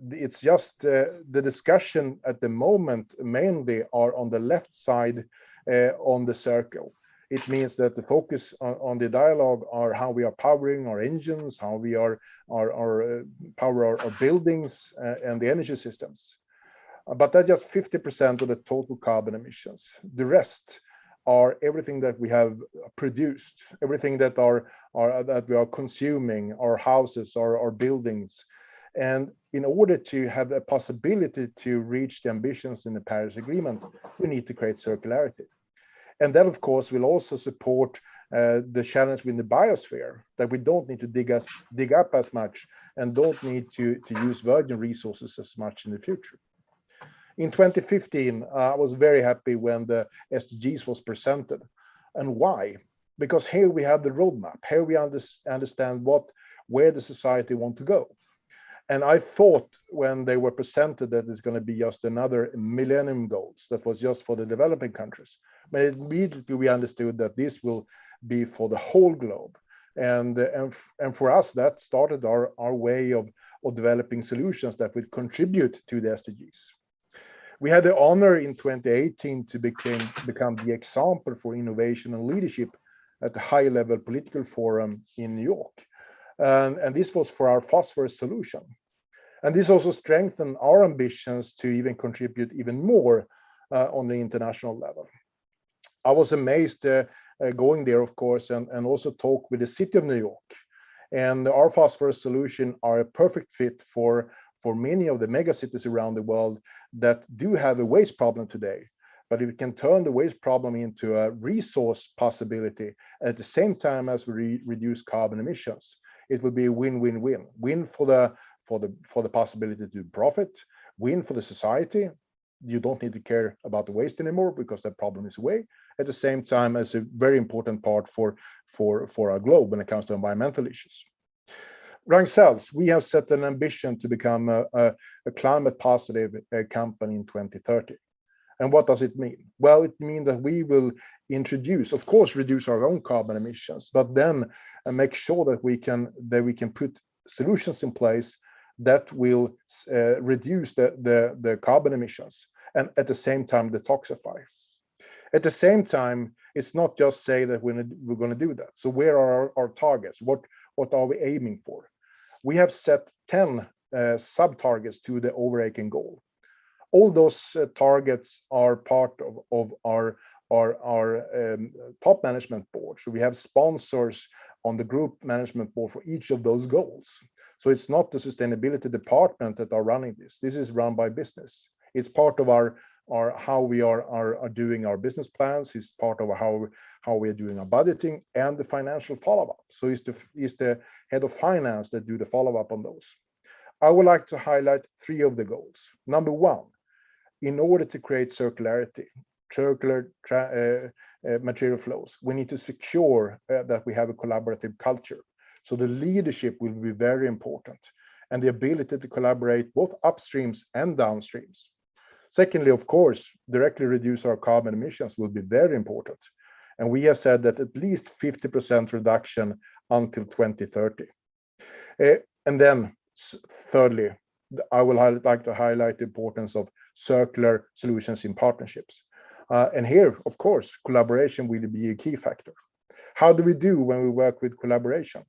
it's just the discussion at the moment mainly are on the left side on the circle. It means that the focus on the dialogue are how we are powering our engines, how we are power our buildings and the energy systems. But that's just 50% of the total carbon emissions. The rest are everything that we have produced, everything that we are consuming, our houses, our buildings. And in order to have a possibility to reach the ambitions in the Paris Agreement, we need to create circularity. And that, of course, will also support the challenge with the biosphere, that we don't need to dig up as much and don't need to use virgin resources as much in the future. In 2015, I was very happy when the SDGs was presented. And why? Because here we have the roadmap. Here we understand where the society want to go. And I thought when they were presented that it's going to be just another millennium goals that was just for the developing countries. But immediately we understood that this will be for the whole globe. And for us, that started our way of developing solutions that would contribute to the SDGs. We had the honor in 2018 to become the example for innovation and leadership at the high-level political forum in New York. And this was for our phosphorus solution. And this also strengthened our ambitions to even contribute even more on the international level. I was amazed going there, of course, and also talk with the city of New York. And our phosphorus solution are a perfect fit for many of the mega cities around the world that do have a waste problem today. But if we can turn the waste problem into a resource possibility at the same time as we reduce carbon emissions, it will be a win-win-win. Win for the possibility to profit, win for the society. You don't need to care about the waste anymore because that problem is away. At the same time, as a very important part for our globe when it comes to environmental issues. Ragn-Sells, we have set an ambition to become a climate positive company in 2030. And what does it mean? Well, it means that we will introduce, of course, reduce our own carbon emissions, but then make sure that we can put solutions in place that will reduce the carbon emissions and at the same time detoxify. At the same time, it's not just say that we're going to do that. So where are our targets? What are we aiming for? We have set 10 sub-targets to the overarching goal. All those targets are part of our top management board. So we have sponsors on the group management board for each of those goals. So it's not the sustainability department that are running this. This is run by business. It's part of our how we are doing our business plans. It's part of how we are doing our budgeting and the financial follow-up. So it's the head of finance that do the follow-up on those. I would like to highlight 3 of the goals. Number 1, in order to create circularity, circular material flows, we need to secure that we have a collaborative culture. So the leadership will be very important, and the ability to collaborate both upstreams and downstreams. Secondly, of course, directly reduce our carbon emissions will be very important. And we have said that at least 50% reduction until 2030. And then thirdly, I will like to highlight the importance of circular solutions in partnerships. And here, of course, collaboration will be a key factor. How do we do when we work with collaboration?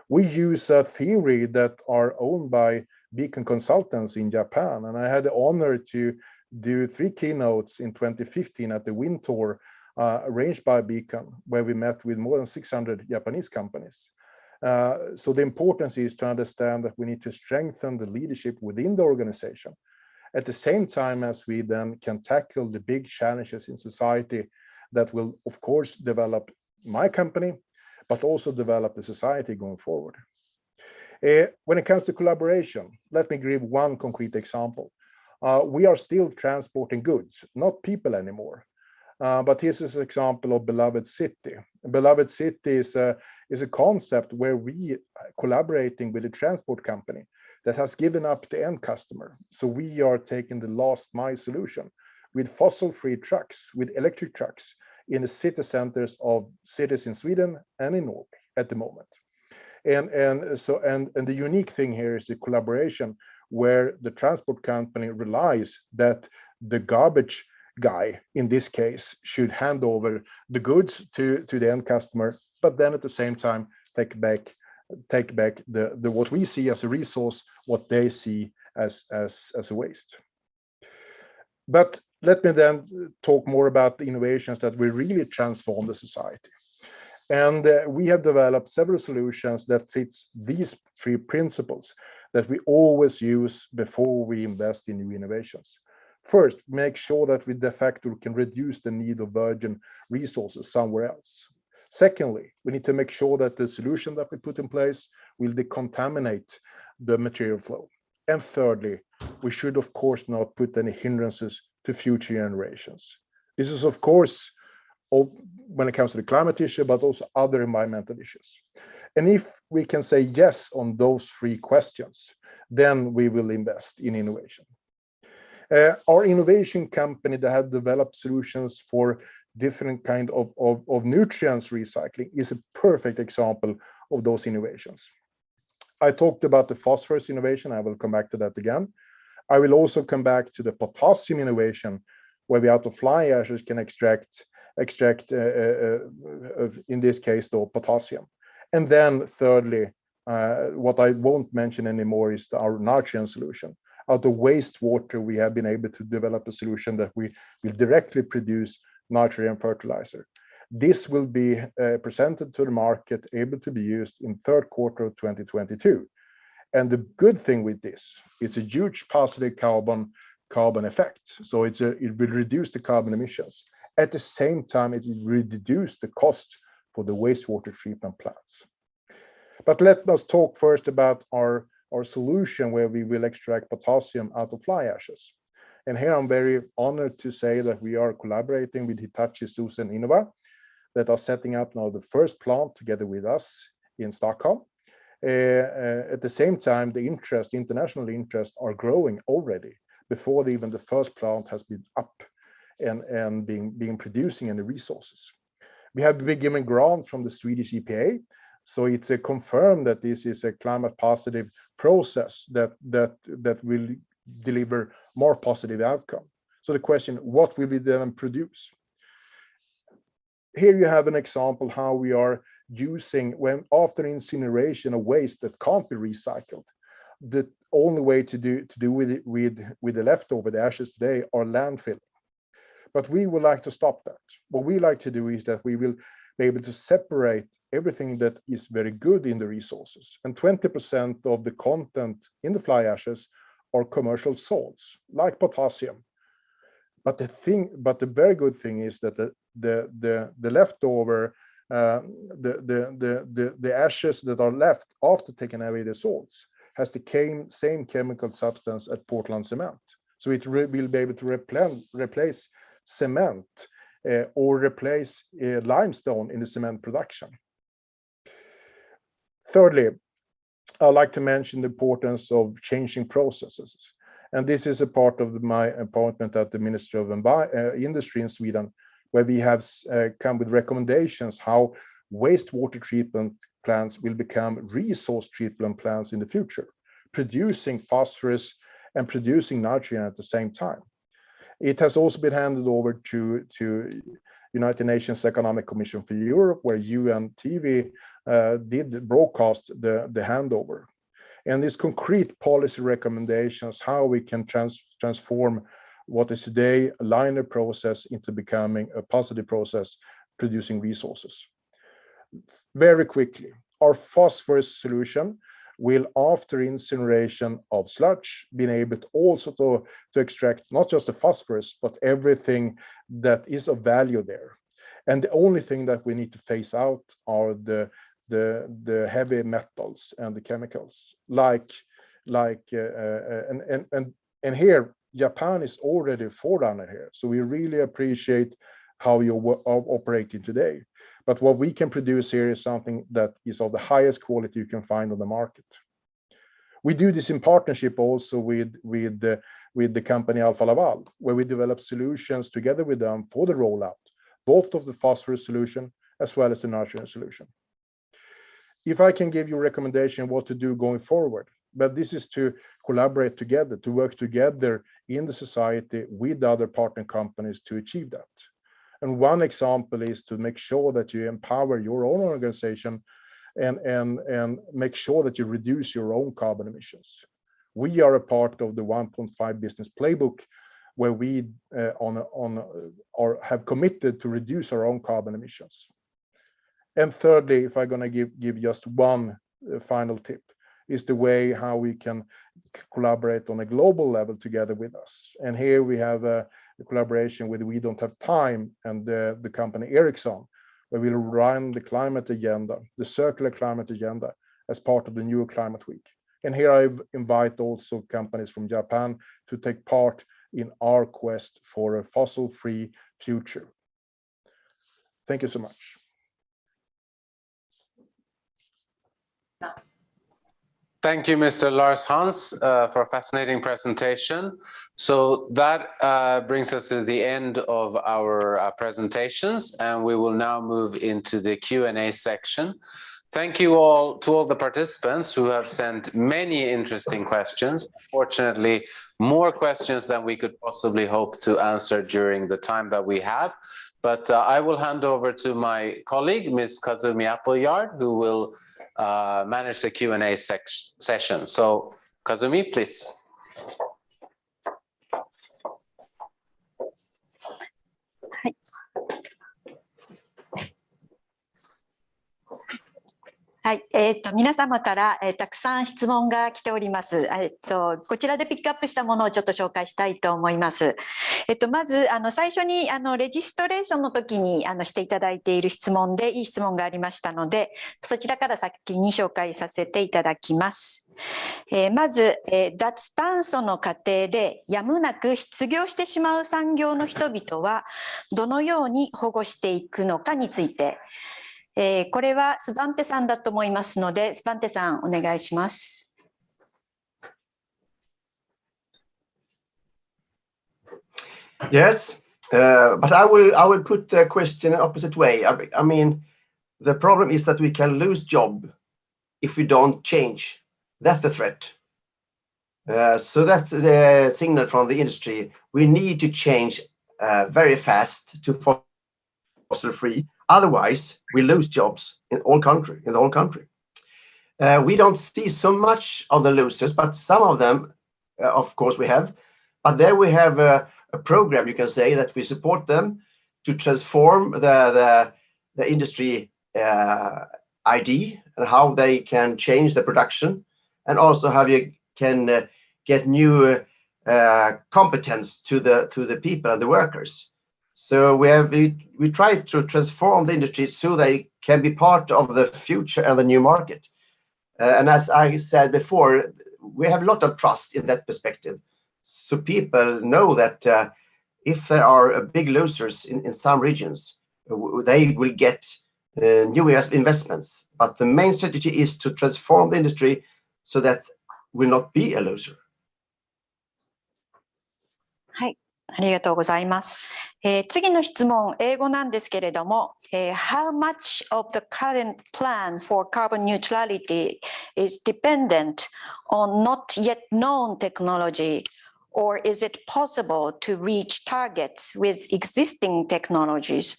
We use a theory that are owned by Beacon Consultants in Japan. And I had the honor to do 3 keynotes in 2015 at the Wind Tour arranged by Beacon, where we met with more than 600 Japanese companies. So the importance is to understand that we need to strengthen the leadership within the organization, at the same time as we then can tackle the big challenges in society that will, of course, develop my company, but also develop the society going forward. When it comes to collaboration, let me give 1 concrete example. We are still transporting goods, not people anymore. But here's an example of Beloved City. Beloved City is a concept where we collaborating with a transport company that has given up the end customer. So we are taking the last mile solution with fossil-free trucks, with electric trucks in the city centers of cities in Sweden and in Norway at the moment. And the unique thing here is the collaboration where the transport company relies that the garbage guy in this case should hand over the goods to the end customer, but then at the same time take back the what we see as a resource, what they see as a waste. But let me then talk more about the innovations that will really transform the society. And we have developed several solutions that fits these 3 principles that we always use before we invest in new innovations. First, make sure that we de facto can reduce the need of virgin resources somewhere else. Secondly, we need to make sure that the solution that we put in place will decontaminate the material flow. And thirdly, we should, of course, not put any hindrances to future generations. This is, of course, when it comes to the climate issue, but also other environmental issues. And if we can say yes on those 3 questions, then we will invest in innovation. Our innovation company that had developed solutions for different kind of nutrients recycling is a perfect example of those innovations. I talked about the phosphorus innovation. I will come back to that again. I will also come back to the potassium innovation, where we out of fly ashes can extract in this case though potassium. And then thirdly, what I won't mention anymore is our nitrogen solution. Out of wastewater, we have been able to develop a solution that we will directly produce nitrogen fertilizer. This will be presented to the market, able to be used in third quarter of 2022. And the good thing with this, it's a huge positive carbon effect. So it will reduce the carbon emissions. At the same time, it will reduce the cost for the wastewater treatment plants. But let us talk first about our solution where we will extract potassium out of fly ashes. And here I'm very honored to say that we are collaborating with Hitachi, SUSE and Innova that are setting up now the first plant together with us in Stockholm. At the same time, the international interest are growing already before even the first plant has been up and being producing any resources. We have been given grant from the Swedish EPA, so it's confirmed that this is a climate positive process that will deliver more positive outcome. So the question, what will we then produce? Here you have an example how we are using, when after incineration of waste that can't be recycled, the only way to do with the leftover, the ashes today, are landfill. But we would like to stop that. What we like to do is that we will be able to separate everything that is very good in the resources. And 20% of the content in the fly ashes are commercial salts, like potassium. But the very good thing is that the leftover, the ashes that are left after taking away the salts has the same chemical substance as Portland cement. So it will be able to replace cement or replace limestone in the cement production. Thirdly, I'd like to mention the importance of changing processes. And this is a part of my appointment at the Ministry of Industry in Sweden, where we have come with recommendations how wastewater treatment plants will become resource treatment plants in the future, producing phosphorus and producing nitrogen at the same time. It has also been handed over to United Nations Economic Commission for Europe, where UNTV did broadcast the handover. And these concrete policy recommendations, how we can transform what is today a linear process into becoming a positive process producing resources. Very quickly, our phosphorus solution will, after incineration of sludge, be able to also to extract not just the phosphorus, but everything that is of value there. And the only thing that we need to phase out are the heavy metals and the chemicals, and here Japan is already a forerunner here. So we really appreciate how you're operating today. But what we can produce here is something that is of the highest quality you can find on the market. We do this in partnership also with the company Alfa Laval, where we develop solutions together with them for the rollout, both of the phosphorus solution as well as the nitrogen solution. If I can give you a recommendation what to do going forward, but this is to collaborate together, to work together in the society with other partner companies to achieve that. And one example is to make sure that you empower your own organization and make sure that you reduce your own carbon emissions. We are a part of the 1.5 business playbook, where we have committed to reduce our own carbon emissions. And thirdly, if I'm going to give just one final tip, is the way how we can collaborate on a global level together with us. And here we have a collaboration with We Don't Have Time and the company Ericsson, where we'll run the climate agenda, the circular climate agenda, as part of the new Climate Week. And here I invite also companies from Japan to take part in our quest for a fossil-free future. Thank you so much. Thank you, Mr. Lars Hans, for a fascinating presentation. So that brings us to the end of our presentations, and we will now move into the Q&A section. Thank you all to all the participants who have sent many interesting questions. Fortunately, more questions than we could possibly hope to answer during the time that we have. But I will hand over to my colleague, Ms. Kazumi Appleyard, who will manage the Q&A session. So, Kazumi, please.はい、皆様から、たくさん質問が来ております。こちらでピックアップしたものをちょっと紹介したいと思います。まず最初にレジストレーションの時にしていただいている質問でいい質問がありましたので、そちらから先に紹介させていただきます。まず、脱炭素の過程でやむなく失業してしまう産業の人々はどのように保護していくのかについて、これはスバンテさんだと思いますので、スバンテさんお願いします。Yes, but I will put the question in opposite way. I mean, the problem is that we can lose job if we don't change. That's the threat. So that's the signal from the industry. We need to change very fast to fossil free. Otherwise, we lose jobs in the whole country. We don't see so much of the losers, but some of them, of course, we have. But there we have a program, you can say, that we support them to transform the industry ID and how they can change the production, and also how you can get new competence to the people and the workers. So we try to transform the industry so they can be part of the future and the new market. And as I said before, we have a lot of trust in that perspective. So people know that if there are big losers in some regions, they will get new investments. But the main strategy is to transform the industry so that will not be a loser. はい、ありがとうございます。次の質問、英語なんですけれども、How much of the current plan for carbon neutrality is dependent on not yet known technology, or is it possible to reach targets with existing technologies?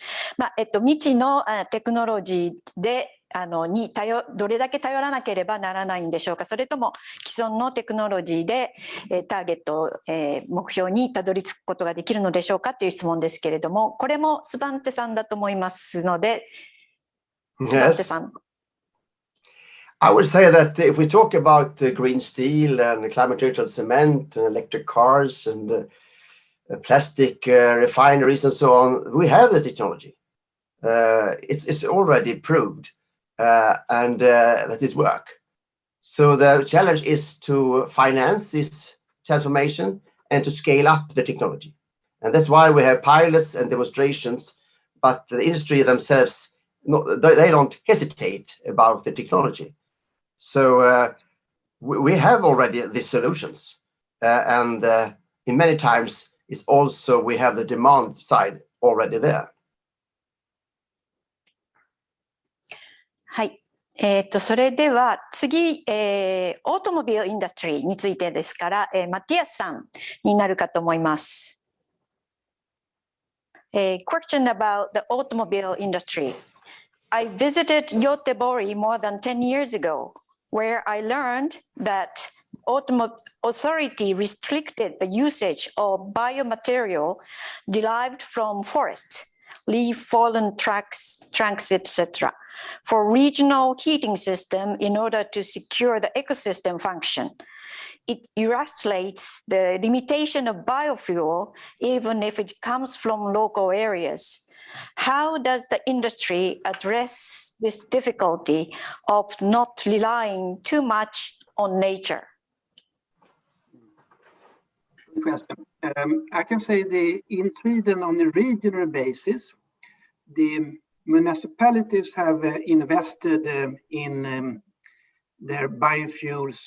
未知のテクノロジーでどれだけ頼らなければならないんでしょうか、それとも既存のテクノロジーでターゲット、目標にたどり着くことができるのでしょうかという質問ですけれども、これもスバンテさんだと思いますので、スバンテさん。I would say that if we talk about green steel and climate neutral cement and electric cars and plastic refineries and so on, we have the technology. It's already proved. And that is work. So the challenge is to finance this transformation and to scale up the technology. And that's why we have pilots and demonstrations, but the industry themselves, they don't hesitate about the technology. So we have already the solutions. And in many times, it's also we have the demand side already there. はい。それでは次、オートモビルインダストリーについてですから、マティアスさんになるかと思います。Question about the automobile industry. I visited Göteborg more than 10 years ago, where I learned that authority restricted the usage of biomaterial derived from forests, leaf fallen trunks, etc. for regional heating system in order to secure the ecosystem function. It illustrates the limitation of biofuel, even if it comes from local areas. How does the industry address this difficulty of not relying too much on nature? I can say in Sweden on a regional basis, the municipalities have invested in their biofuels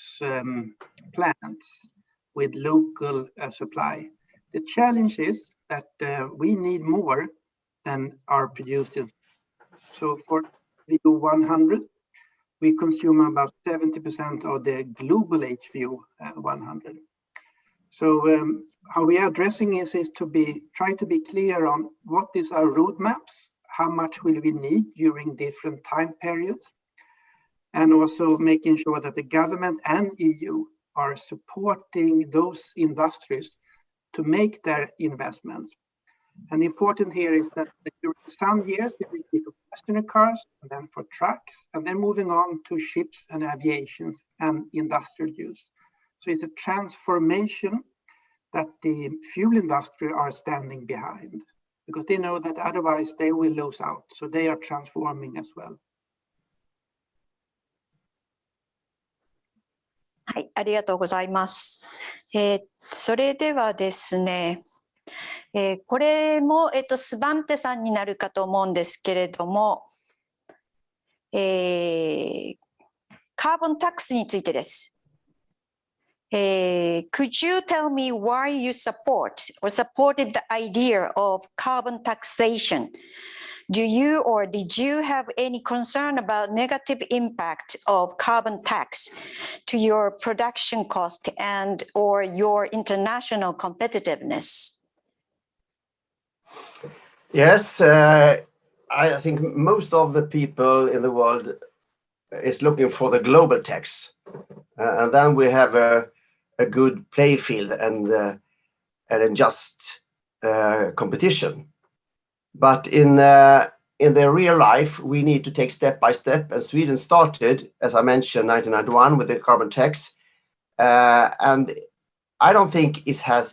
plants with local supply. The challenge is that we need more than are produced in. So for VO 100, we consume about 70% of the global HVO 100. So how we are addressing is to try to be clear on what is our roadmaps, how much will we need during different time periods, and also making sure that the government and EU are supporting those industries to make their investments. And important here is that during some years, they will be for passenger cars, and then for trucks, and then moving on to ships and aviation and industrial use. So it's a transformation that the fuel industry are standing behind, because they know that otherwise they will lose out. So they are transforming as well. はい、ありがとうございます。それではですね、これも、スバンテさんになるかと思うんですけれども、カーボンタックスについてです。Could you tell me why you support or supported the idea of carbon taxation? Do you or did you have any concern about negative impact of carbon tax to your production cost and or your international competitiveness? Yes, I think most of the people in the world is looking for the global tax, and then we have a good play field and a just competition. But in the real life, we need to take step by step. And Sweden started, as I mentioned, 1991 with the carbon tax, and I don't think it has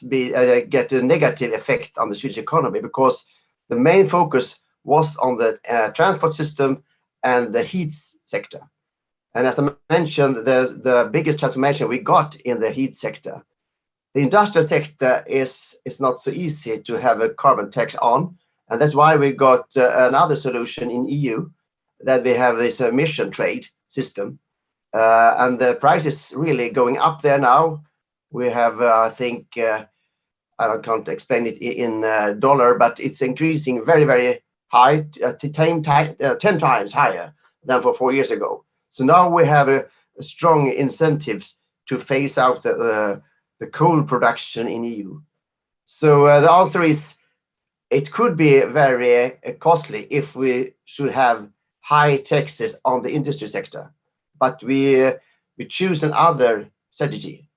been get a negative effect on the Swedish economy, because the main focus was on the transport system and the heat sector. And as I mentioned, the biggest transformation we got in the heat sector. The industrial sector is not so easy to have a carbon tax on, and that's why we got another solution in EU, that we have this emission trade system, and the price is really going up there now. We have, I think, I can't explain it in dollar, but it's increasing very, very high, 10 times higher than for 4 years ago. So now we have a strong incentives to phase out the coal production in EU. So the answer is, it could be very costly if we should have high taxes on the industry sector, but we choose another strategy.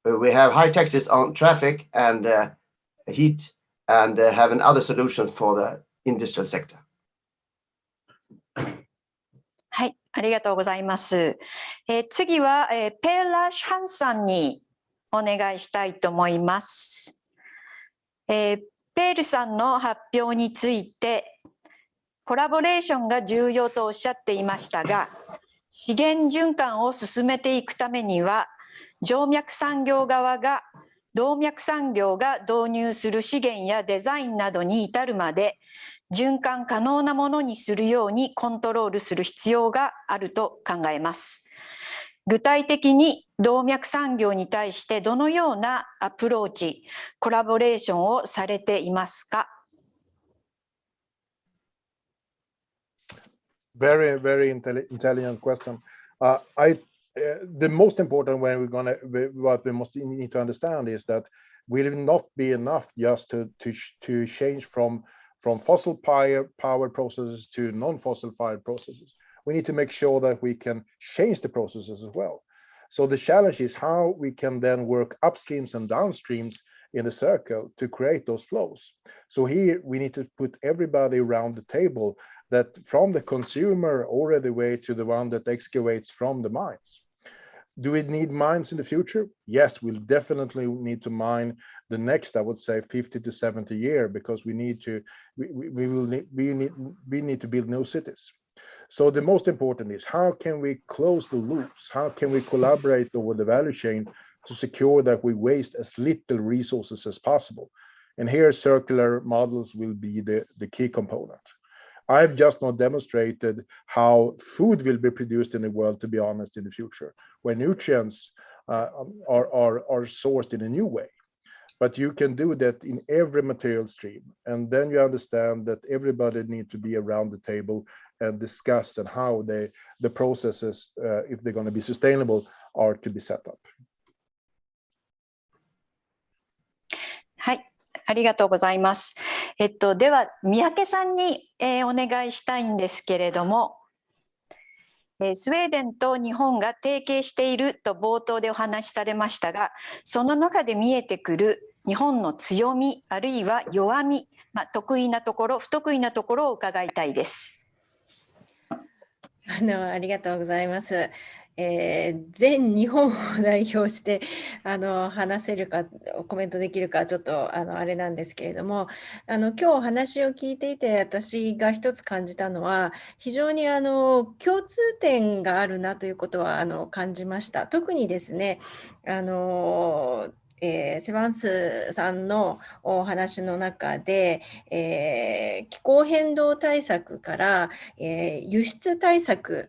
We have high taxes on traffic and heat, and have another solution for the industrial sector. はい、ありがとうございます。次は、ペーラ・シャンさんにお願いしたいと思います。ペールさんの発表について、コラボレーションが重要とおっしゃっていましたが、資源循環を進めていくためには、静脈産業側が動脈産業が導入する資源やデザインなどに至るまで循環可能なものにするようにコントロールする必要があると考えます。具体的に動脈産業に対してどのようなアプローチ、コラボレーションをされていますか？ Very, very intelligent question. The most important what we must need to understand is that will not be enough just to change from fossil power processes to non-fossil fired processes. We need to make sure that we can change the processes as well. So the challenge is how we can then work upstreams and downstreams in a circle to create those flows. So here we need to put everybody around the table, that from the consumer all the way to the one that excavates from the mines. Do we need mines in the future? Yes, we'll definitely need to mine the next, I would say, 50 to 70 years, because we need to build new cities. So the most important is, how can we close the loops? How can we collaborate over the value chain to secure that we waste as little resources as possible? And here circular models will be the key component. I've just not demonstrated how food will be produced in the world, to be honest, in the future, where nutrients are sourced in a new way. But you can do that in every material stream. And then you understand that everybody needs to be around the table and discuss and how the processes, if they're going to be sustainable, are to be set up. はい、ありがとうございます。では、三宅さんに、お願いしたいんですけれども、スウェーデンと日本が提携していると冒頭でお話しされましたが、その中で見えてくる日本の強みあるいは弱み、得意なところ不得意なところを伺いたいです。ありがとうございます。全日本を代表して話せるかコメントできるかちょっとあれなんですけれども、今日お話を聞いていて私が一つ感じたのは非常に共通点があるなということは感じました。特にですねセバンスさんのお話の中で、気候変動対策から、輸出対策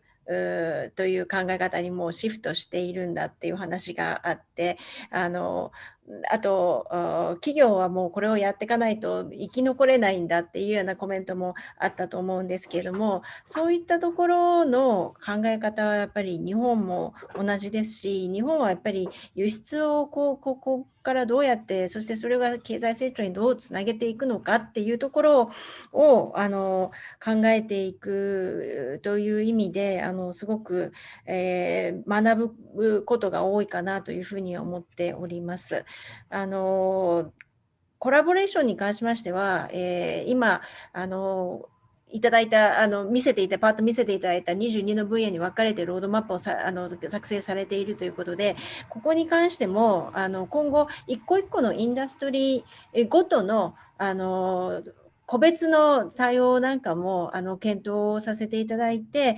という考え方にもうシフトしているんだっていう話があってあと企業はもうこれをやっていかないと生き残れないんだっていうようなコメントもあったと思うんですけれども、そういったところの考え方はやっぱり日本も同じですし、日本はやっぱり輸出をここからどうやってそしてそれが経済成長にどうつなげていくのかっていうところを考えていくという意味ですごく、学ぶことが多いかなというふうに思っております。コラボレーションに関しましては、今いただいたパート見せていただいた22の分野に分かれてロードマップを作成されているということで、ここに関しても今後一個一個のインダストリーごとの個別の対応なんかも検討させていただいて、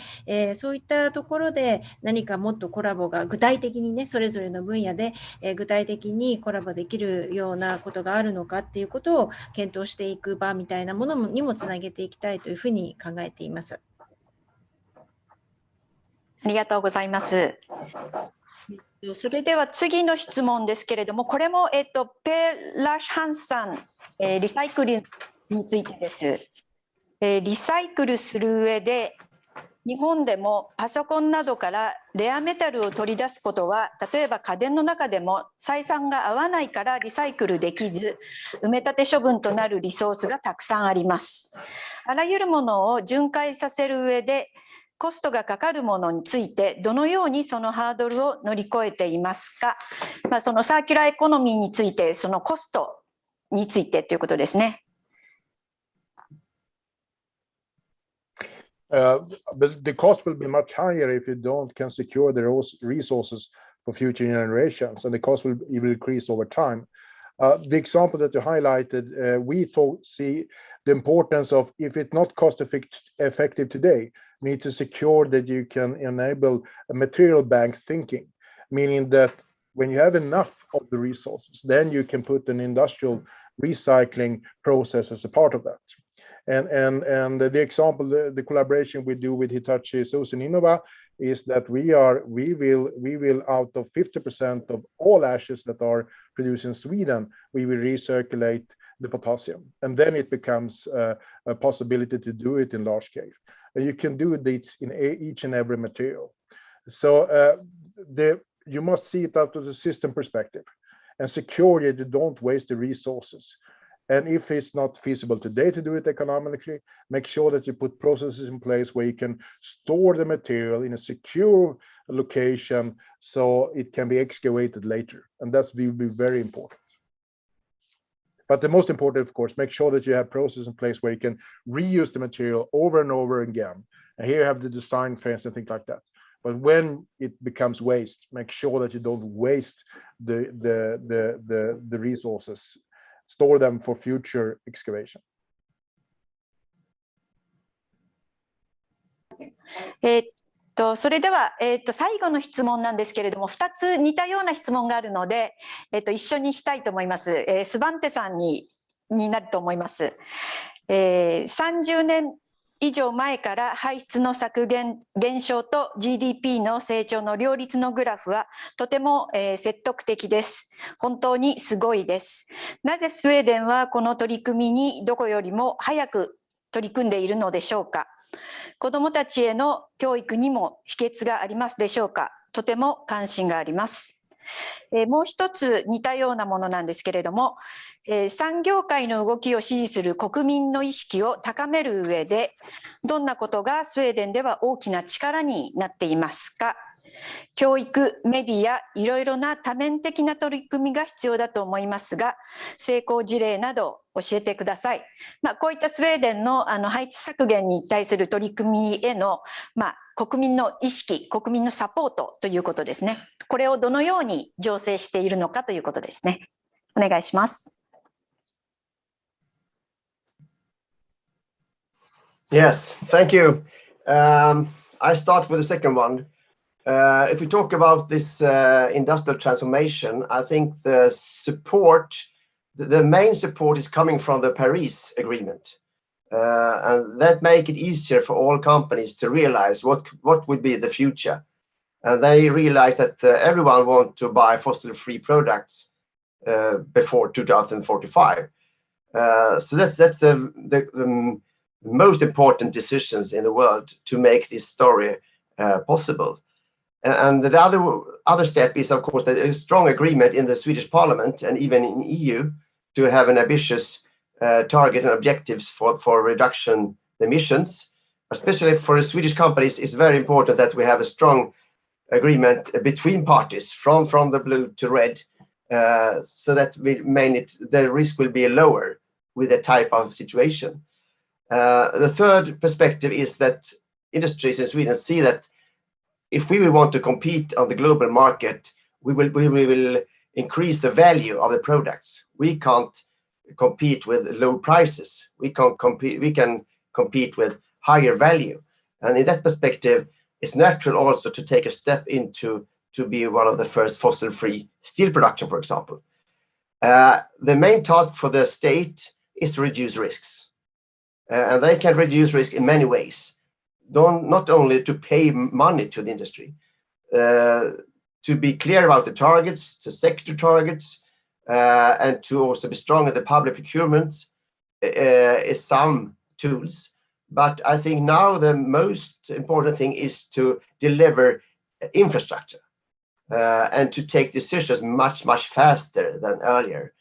そういったところで何かもっとコラボが具体的にねそれぞれの分野で、具体的にコラボできるようなことがあるのかっていうことを検討していく場みたいなものにもつなげていきたいというふうに考えています。ありがとうございます。それでは次の質問ですけれども、これもペー・ラシハンさん、リサイクルについてです。リサイクルする上で日本でもパソコンなどからレアメタルを取り出すことは例えば家電の中でも採算が合わないからリサイクルできず埋め立て処分となるリソースがたくさんあります。あらゆるものを巡回させる上でコストがかかるものについてどのようにそのハードルを乗り越えていますか。そのサーキュラーエコノミーについてそのコストについてということですね。But the cost will be much higher if you can secure the resources for future generations, and the cost will increase over time. The example that you highlighted, we see the importance of, if it's not cost effective today, need to secure that you can enable a material bank thinking, meaning that when you have enough of the resources, then you can put an industrial recycling process as a part of that. And the example, the collaboration we do with Hitachi Zosen Innova is that we will out of 50% of all ashes that are produced in Sweden, we will recirculate the potassium, and then it becomes a possibility to do it in large scale. And you can do this in each and every material. So you must see it out of the system perspective and secure that you don't waste the resources. And if it's not feasible today to do it economically, make sure that you put processes in place where you can store the material in a secure location so it can be excavated later. And that will be very important. But the most important, of course, make sure that you have processes in place where you can reuse the material over and over again. And here you have the design phase and things like that. But when it becomes waste, make sure that you don't waste the resources. Store them for future excavation. それでは、最後の質問なんですけれども、2つ似たような質問があるので、一緒にしたいと思います。スバンテさんになると思います。30年以上前から排出の削減減少と GDP の成長の両立のグラフはとても説得的です。本当にすごいです。なぜスウェーデンはこの取り組みにどこよりも早く取り組んでいるのでしょうか。子どもたちへの教育にも秘訣がありますでしょうか。とても関心があります。もう一つ似たようなものなんですけれども、産業界の動きを支持する国民の意識を高める上で、どんなことがスウェーデンでは大きな力になっていますか。教育、メディア、いろいろな多面的な取り組みが必要だと思いますが、成功事例など教えてください。こういったスウェーデンの排出削減に対する取り組みへの、国民の意識、国民のサポートということですね。これをどのように醸成しているのかということですね。お願いします。Yes, thank you. I start with the second one. If we talk about this industrial transformation, I think the main support is coming from the Paris Agreement. And that make it easier for all companies to realize what would be the future. And they realize that everyone wants to buy fossil-free products before 2045. So that's the most important decisions in the world to make this story possible. And the other step is, of course, a strong agreement in the Swedish Parliament and even in EU to have an ambitious target and objectives for reduction emissions. Especially for Swedish companies, it's very important that we have a strong agreement between parties from the blue to red, so that the risk will be lower with a type of situation. The third perspective is that industries in Sweden see that if we want to compete on the global market, we will increase the value of the products. We can't compete with low prices. We can compete with higher value. And in that perspective, it's natural also to take a step into to be one of the first fossil-free steel production, for example. The main task for the state is to reduce risks. And they can reduce risk in many ways. Not only to pay money to the industry, to be clear about the targets, to sector targets, and to also be strong in the public procurement is some tools. But I think now the most important thing is to deliver infrastructure and to take decisions much faster than earlier.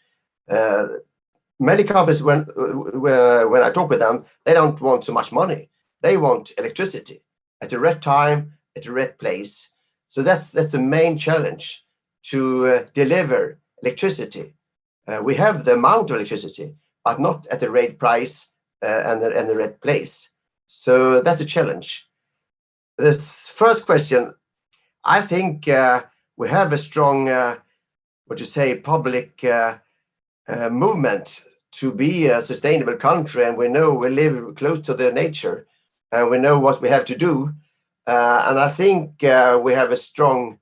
Many companies, when I talk with them, they don't want so much money. They want electricity at the right time, at the right place. So that's the main challenge, to deliver electricity. We have the amount of electricity, but not at the right price and the right place. So that's a challenge. This first question, I think we have a strong, public movement to be a sustainable country, and we know we live close to the nature. We know what we have to do, and I think we have a strong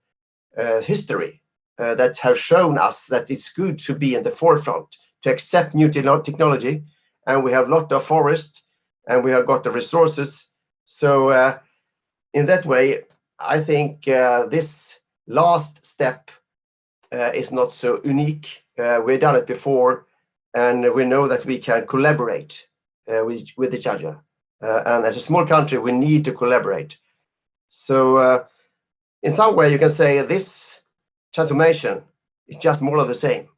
history that has shown us that it's good to be in the forefront, to accept new technology, and we have a lot of forest, and we have got the resources. So in that way, I think this last step is not so unique. We've done it before, and we know that we can collaborate with each other. And as a small country, we need to collaborate. So in some way, you can say this transformation is just more of the same,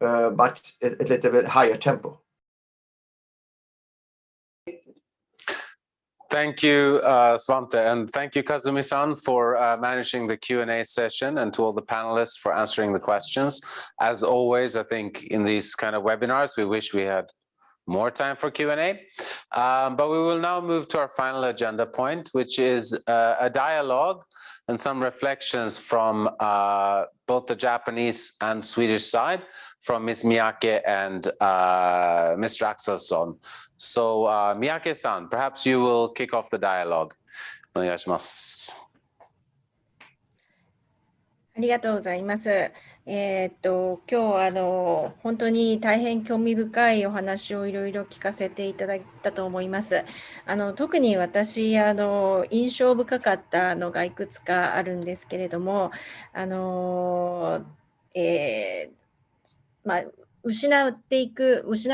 but a little bit higher tempo. Thank you, Svante, and thank you, Kazumi-san, for managing the Q&A session, and to all the panelists for answering the questions. As always, I think in these kind of webinars, we wish we had more time for Q&A. But we will now move to our final agenda point, which is a dialogue and some reflections from both the Japanese and Swedish side, from Ms. Miyake and Mr. Axelsson. So Miyake-san, perhaps you will kick off the dialogue. お願いします。ありがとうございます。今日本当に大変興味深いお話をいろいろ聞かせていただいたと思います。特に私印象深かったのがいくつかあるんですけれども、失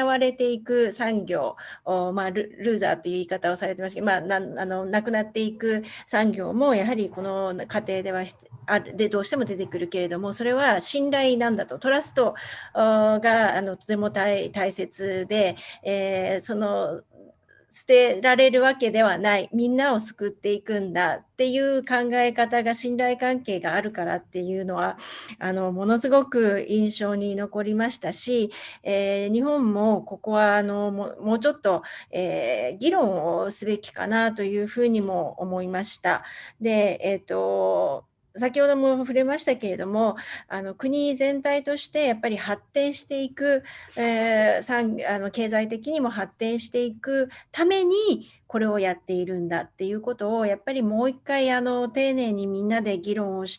われていく産業、ルーザーという言い方をされてますけど、なくなっていく産業もやはりこの過程ではどうしても出てくるけれども、それは信頼なんだと、トラストがとても大切で、捨てられるわけではない、みんなを救っていくんだっていう考え方が、信頼関係があるからっていうのはものすごく印象に残りましたし、日本もここはもうちょっと、議論をすべきかなというふうにも思いました。で、先ほども触れましたけれども、国全体としてやっぱり発展していく、経済的にも発展していくためにこれをやっているんだっていうことをやっぱりもう一回丁寧にみんなで議論をす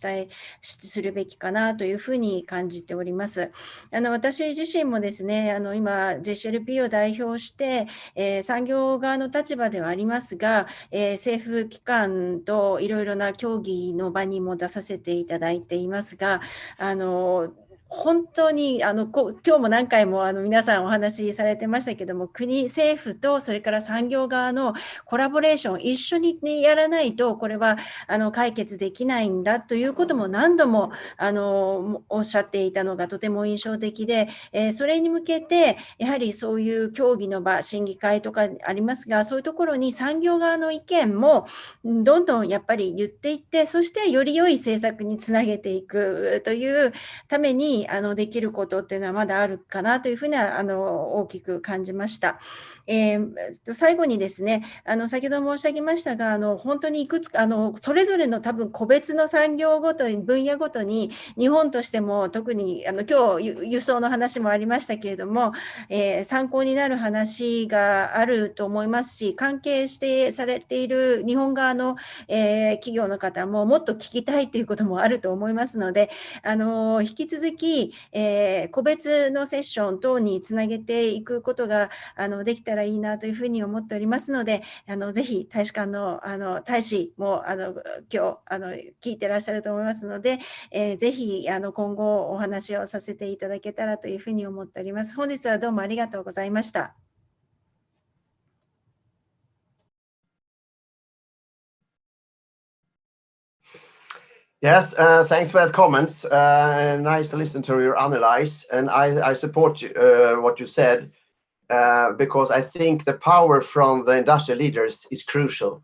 るべきかなというふうに感じております。私自身もですね、今 JCLP を代表して、産業側の立場ではありますが、政府機関といろいろな協議の場にも出させていただいていますが、本当に今日も何回も皆さんお話しされてましたけども、政府とそれから産業側のコラボレーション一緒に、やらないとこれは解決できないんだということも何度もおっしゃっていたのがとても印象的で、それに向けてやはりそういう協議の場、審議会とかありますが、そういうところに産業側の意見もどんどんやっぱり言っていって、そしてより良い政策につなげていくというためにできることっていうのはまだあるかなというふうには大きく感じました。最後にですね、先ほど申し上げましたが、本当にいくつかそれぞれの多分個別の産業ごとに、分野ごとに日本としても特に今日輸送の話もありましたけれども、参考になる話があると思いますし、関係されている日本側の、企業の方ももっと聞きたいということもあると思いますので、引き続き個別のセッション等につなげていくことができたらいいなというふうに思っておりますので、ぜひ大使館の大使も今日聞いてらっしゃると思いますので、ぜひ今後お話をさせていただけたらというふうに思っております。本日はどうもありがとうございました。Yes, thanks for that comments. Nice to listen to your analysis, and I support what you said because I think the power from the industrial leaders is crucial.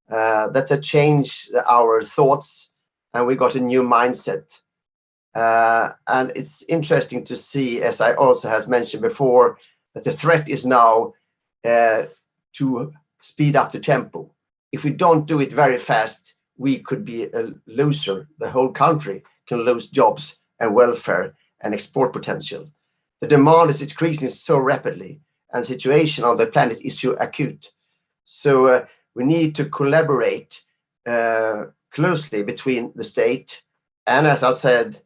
That's a change our thoughts, and we got a new mindset. And it's interesting to see, as I also has mentioned before, that the threat is now to speed up the tempo. If we don't do it very fast, we could be a loser. The whole country can lose jobs and welfare and export potential. The demand is increasing so rapidly, and the situation on the planet is so acute. So we need to collaborate closely between the state and, as I said,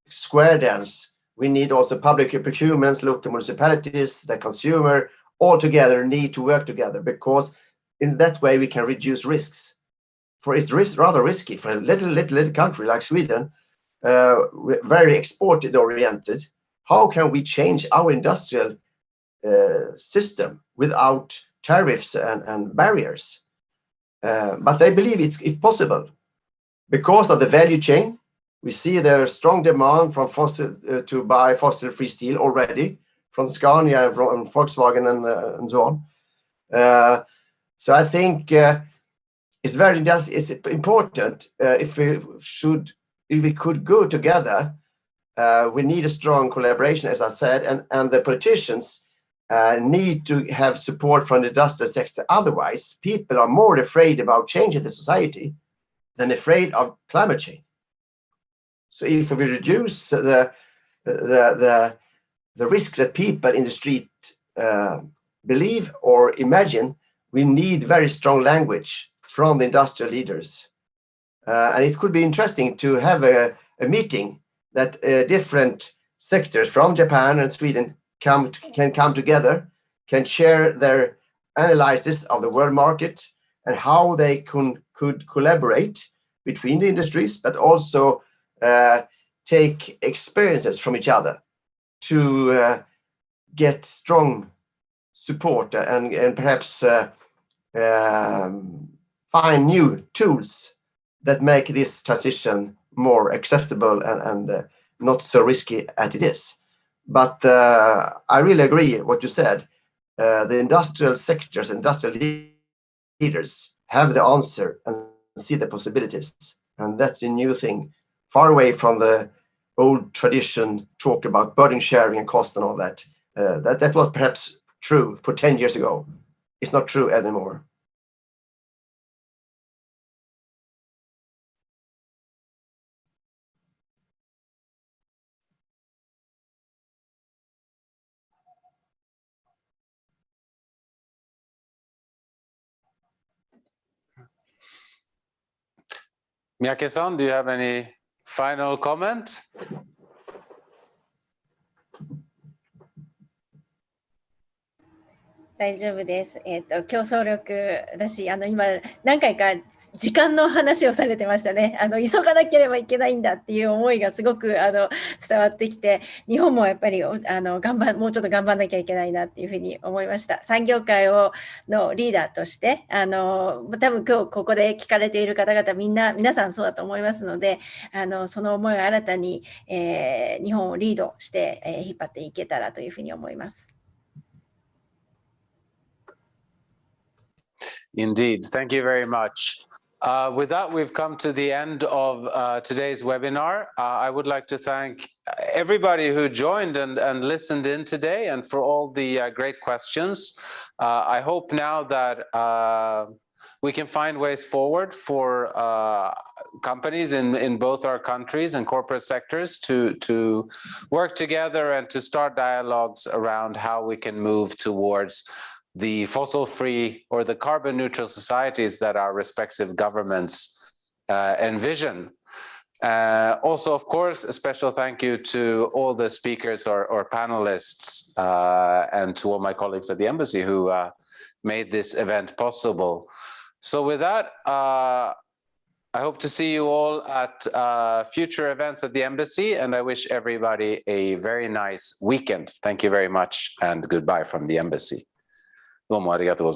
square dance. We need also public procurements, local municipalities, the consumer, all together need to work together, because in that way we can reduce risks. For it's rather risky for a little country like Sweden, very exported oriented. How can we change our industrial system without tariffs and barriers? But I believe it's possible because of the value chain. We see the strong demand from to buy fossil free steel already from Scania, from Volkswagen, and so on. So I think it's important if we could go together. We need a strong collaboration, as I said, and the politicians need to have support from the industrial sector. Otherwise, people are more afraid about changing the society than afraid of climate change. So if we reduce the risk that people in the street believe or imagine, we need very strong language from the industrial leaders. And it could be interesting to have a meeting that different sectors from Japan and Sweden can come together, can share their analysis of the world market and how they could collaborate between the industries, but also take experiences from each other to get strong support and perhaps find new tools that make this transition more acceptable and not so risky as it is. But I really agree what you said. The industrial sectors, industrial leaders have the answer and see the possibilities. And that's a new thing, far away from the old tradition talk about burden sharing and cost and all that. That was perhaps true for 10 years ago. It's not true anymore. Miyake-san, do you have any final comment? 大丈夫です。競争力だし、今何回か時間の話をされてましたね。急がなければいけないんだっていう思いがすごく伝わってきて、日本もやっぱりもうちょっと頑張んなきゃいけないなっていうふうに思いました。産業界のリーダーとして、多分今日ここで聞かれている方々皆さんそうだと思いますので、その思いを新たに、日本をリードして、引っ張っていけたらというふうに思います。Indeed. Thank you very much. With that, we've come to the end of today's webinar. I would like to thank everybody who joined and listened in today and for all the great questions. I hope now that we can find ways forward for companies in both our countries and corporate sectors to work together and to start dialogues around how we can move towards the fossil-free or the carbon-neutral societies that our respective governments envision. Also, of course, a special thank you to all the speakers or panelists and to all my colleagues at the embassy who made this event possible. So with that, I hope to see you all at future events at the embassy, and I wish everybody a very nice weekend. Thank you very much, and goodbye from the embassy. どうもありがとうございました。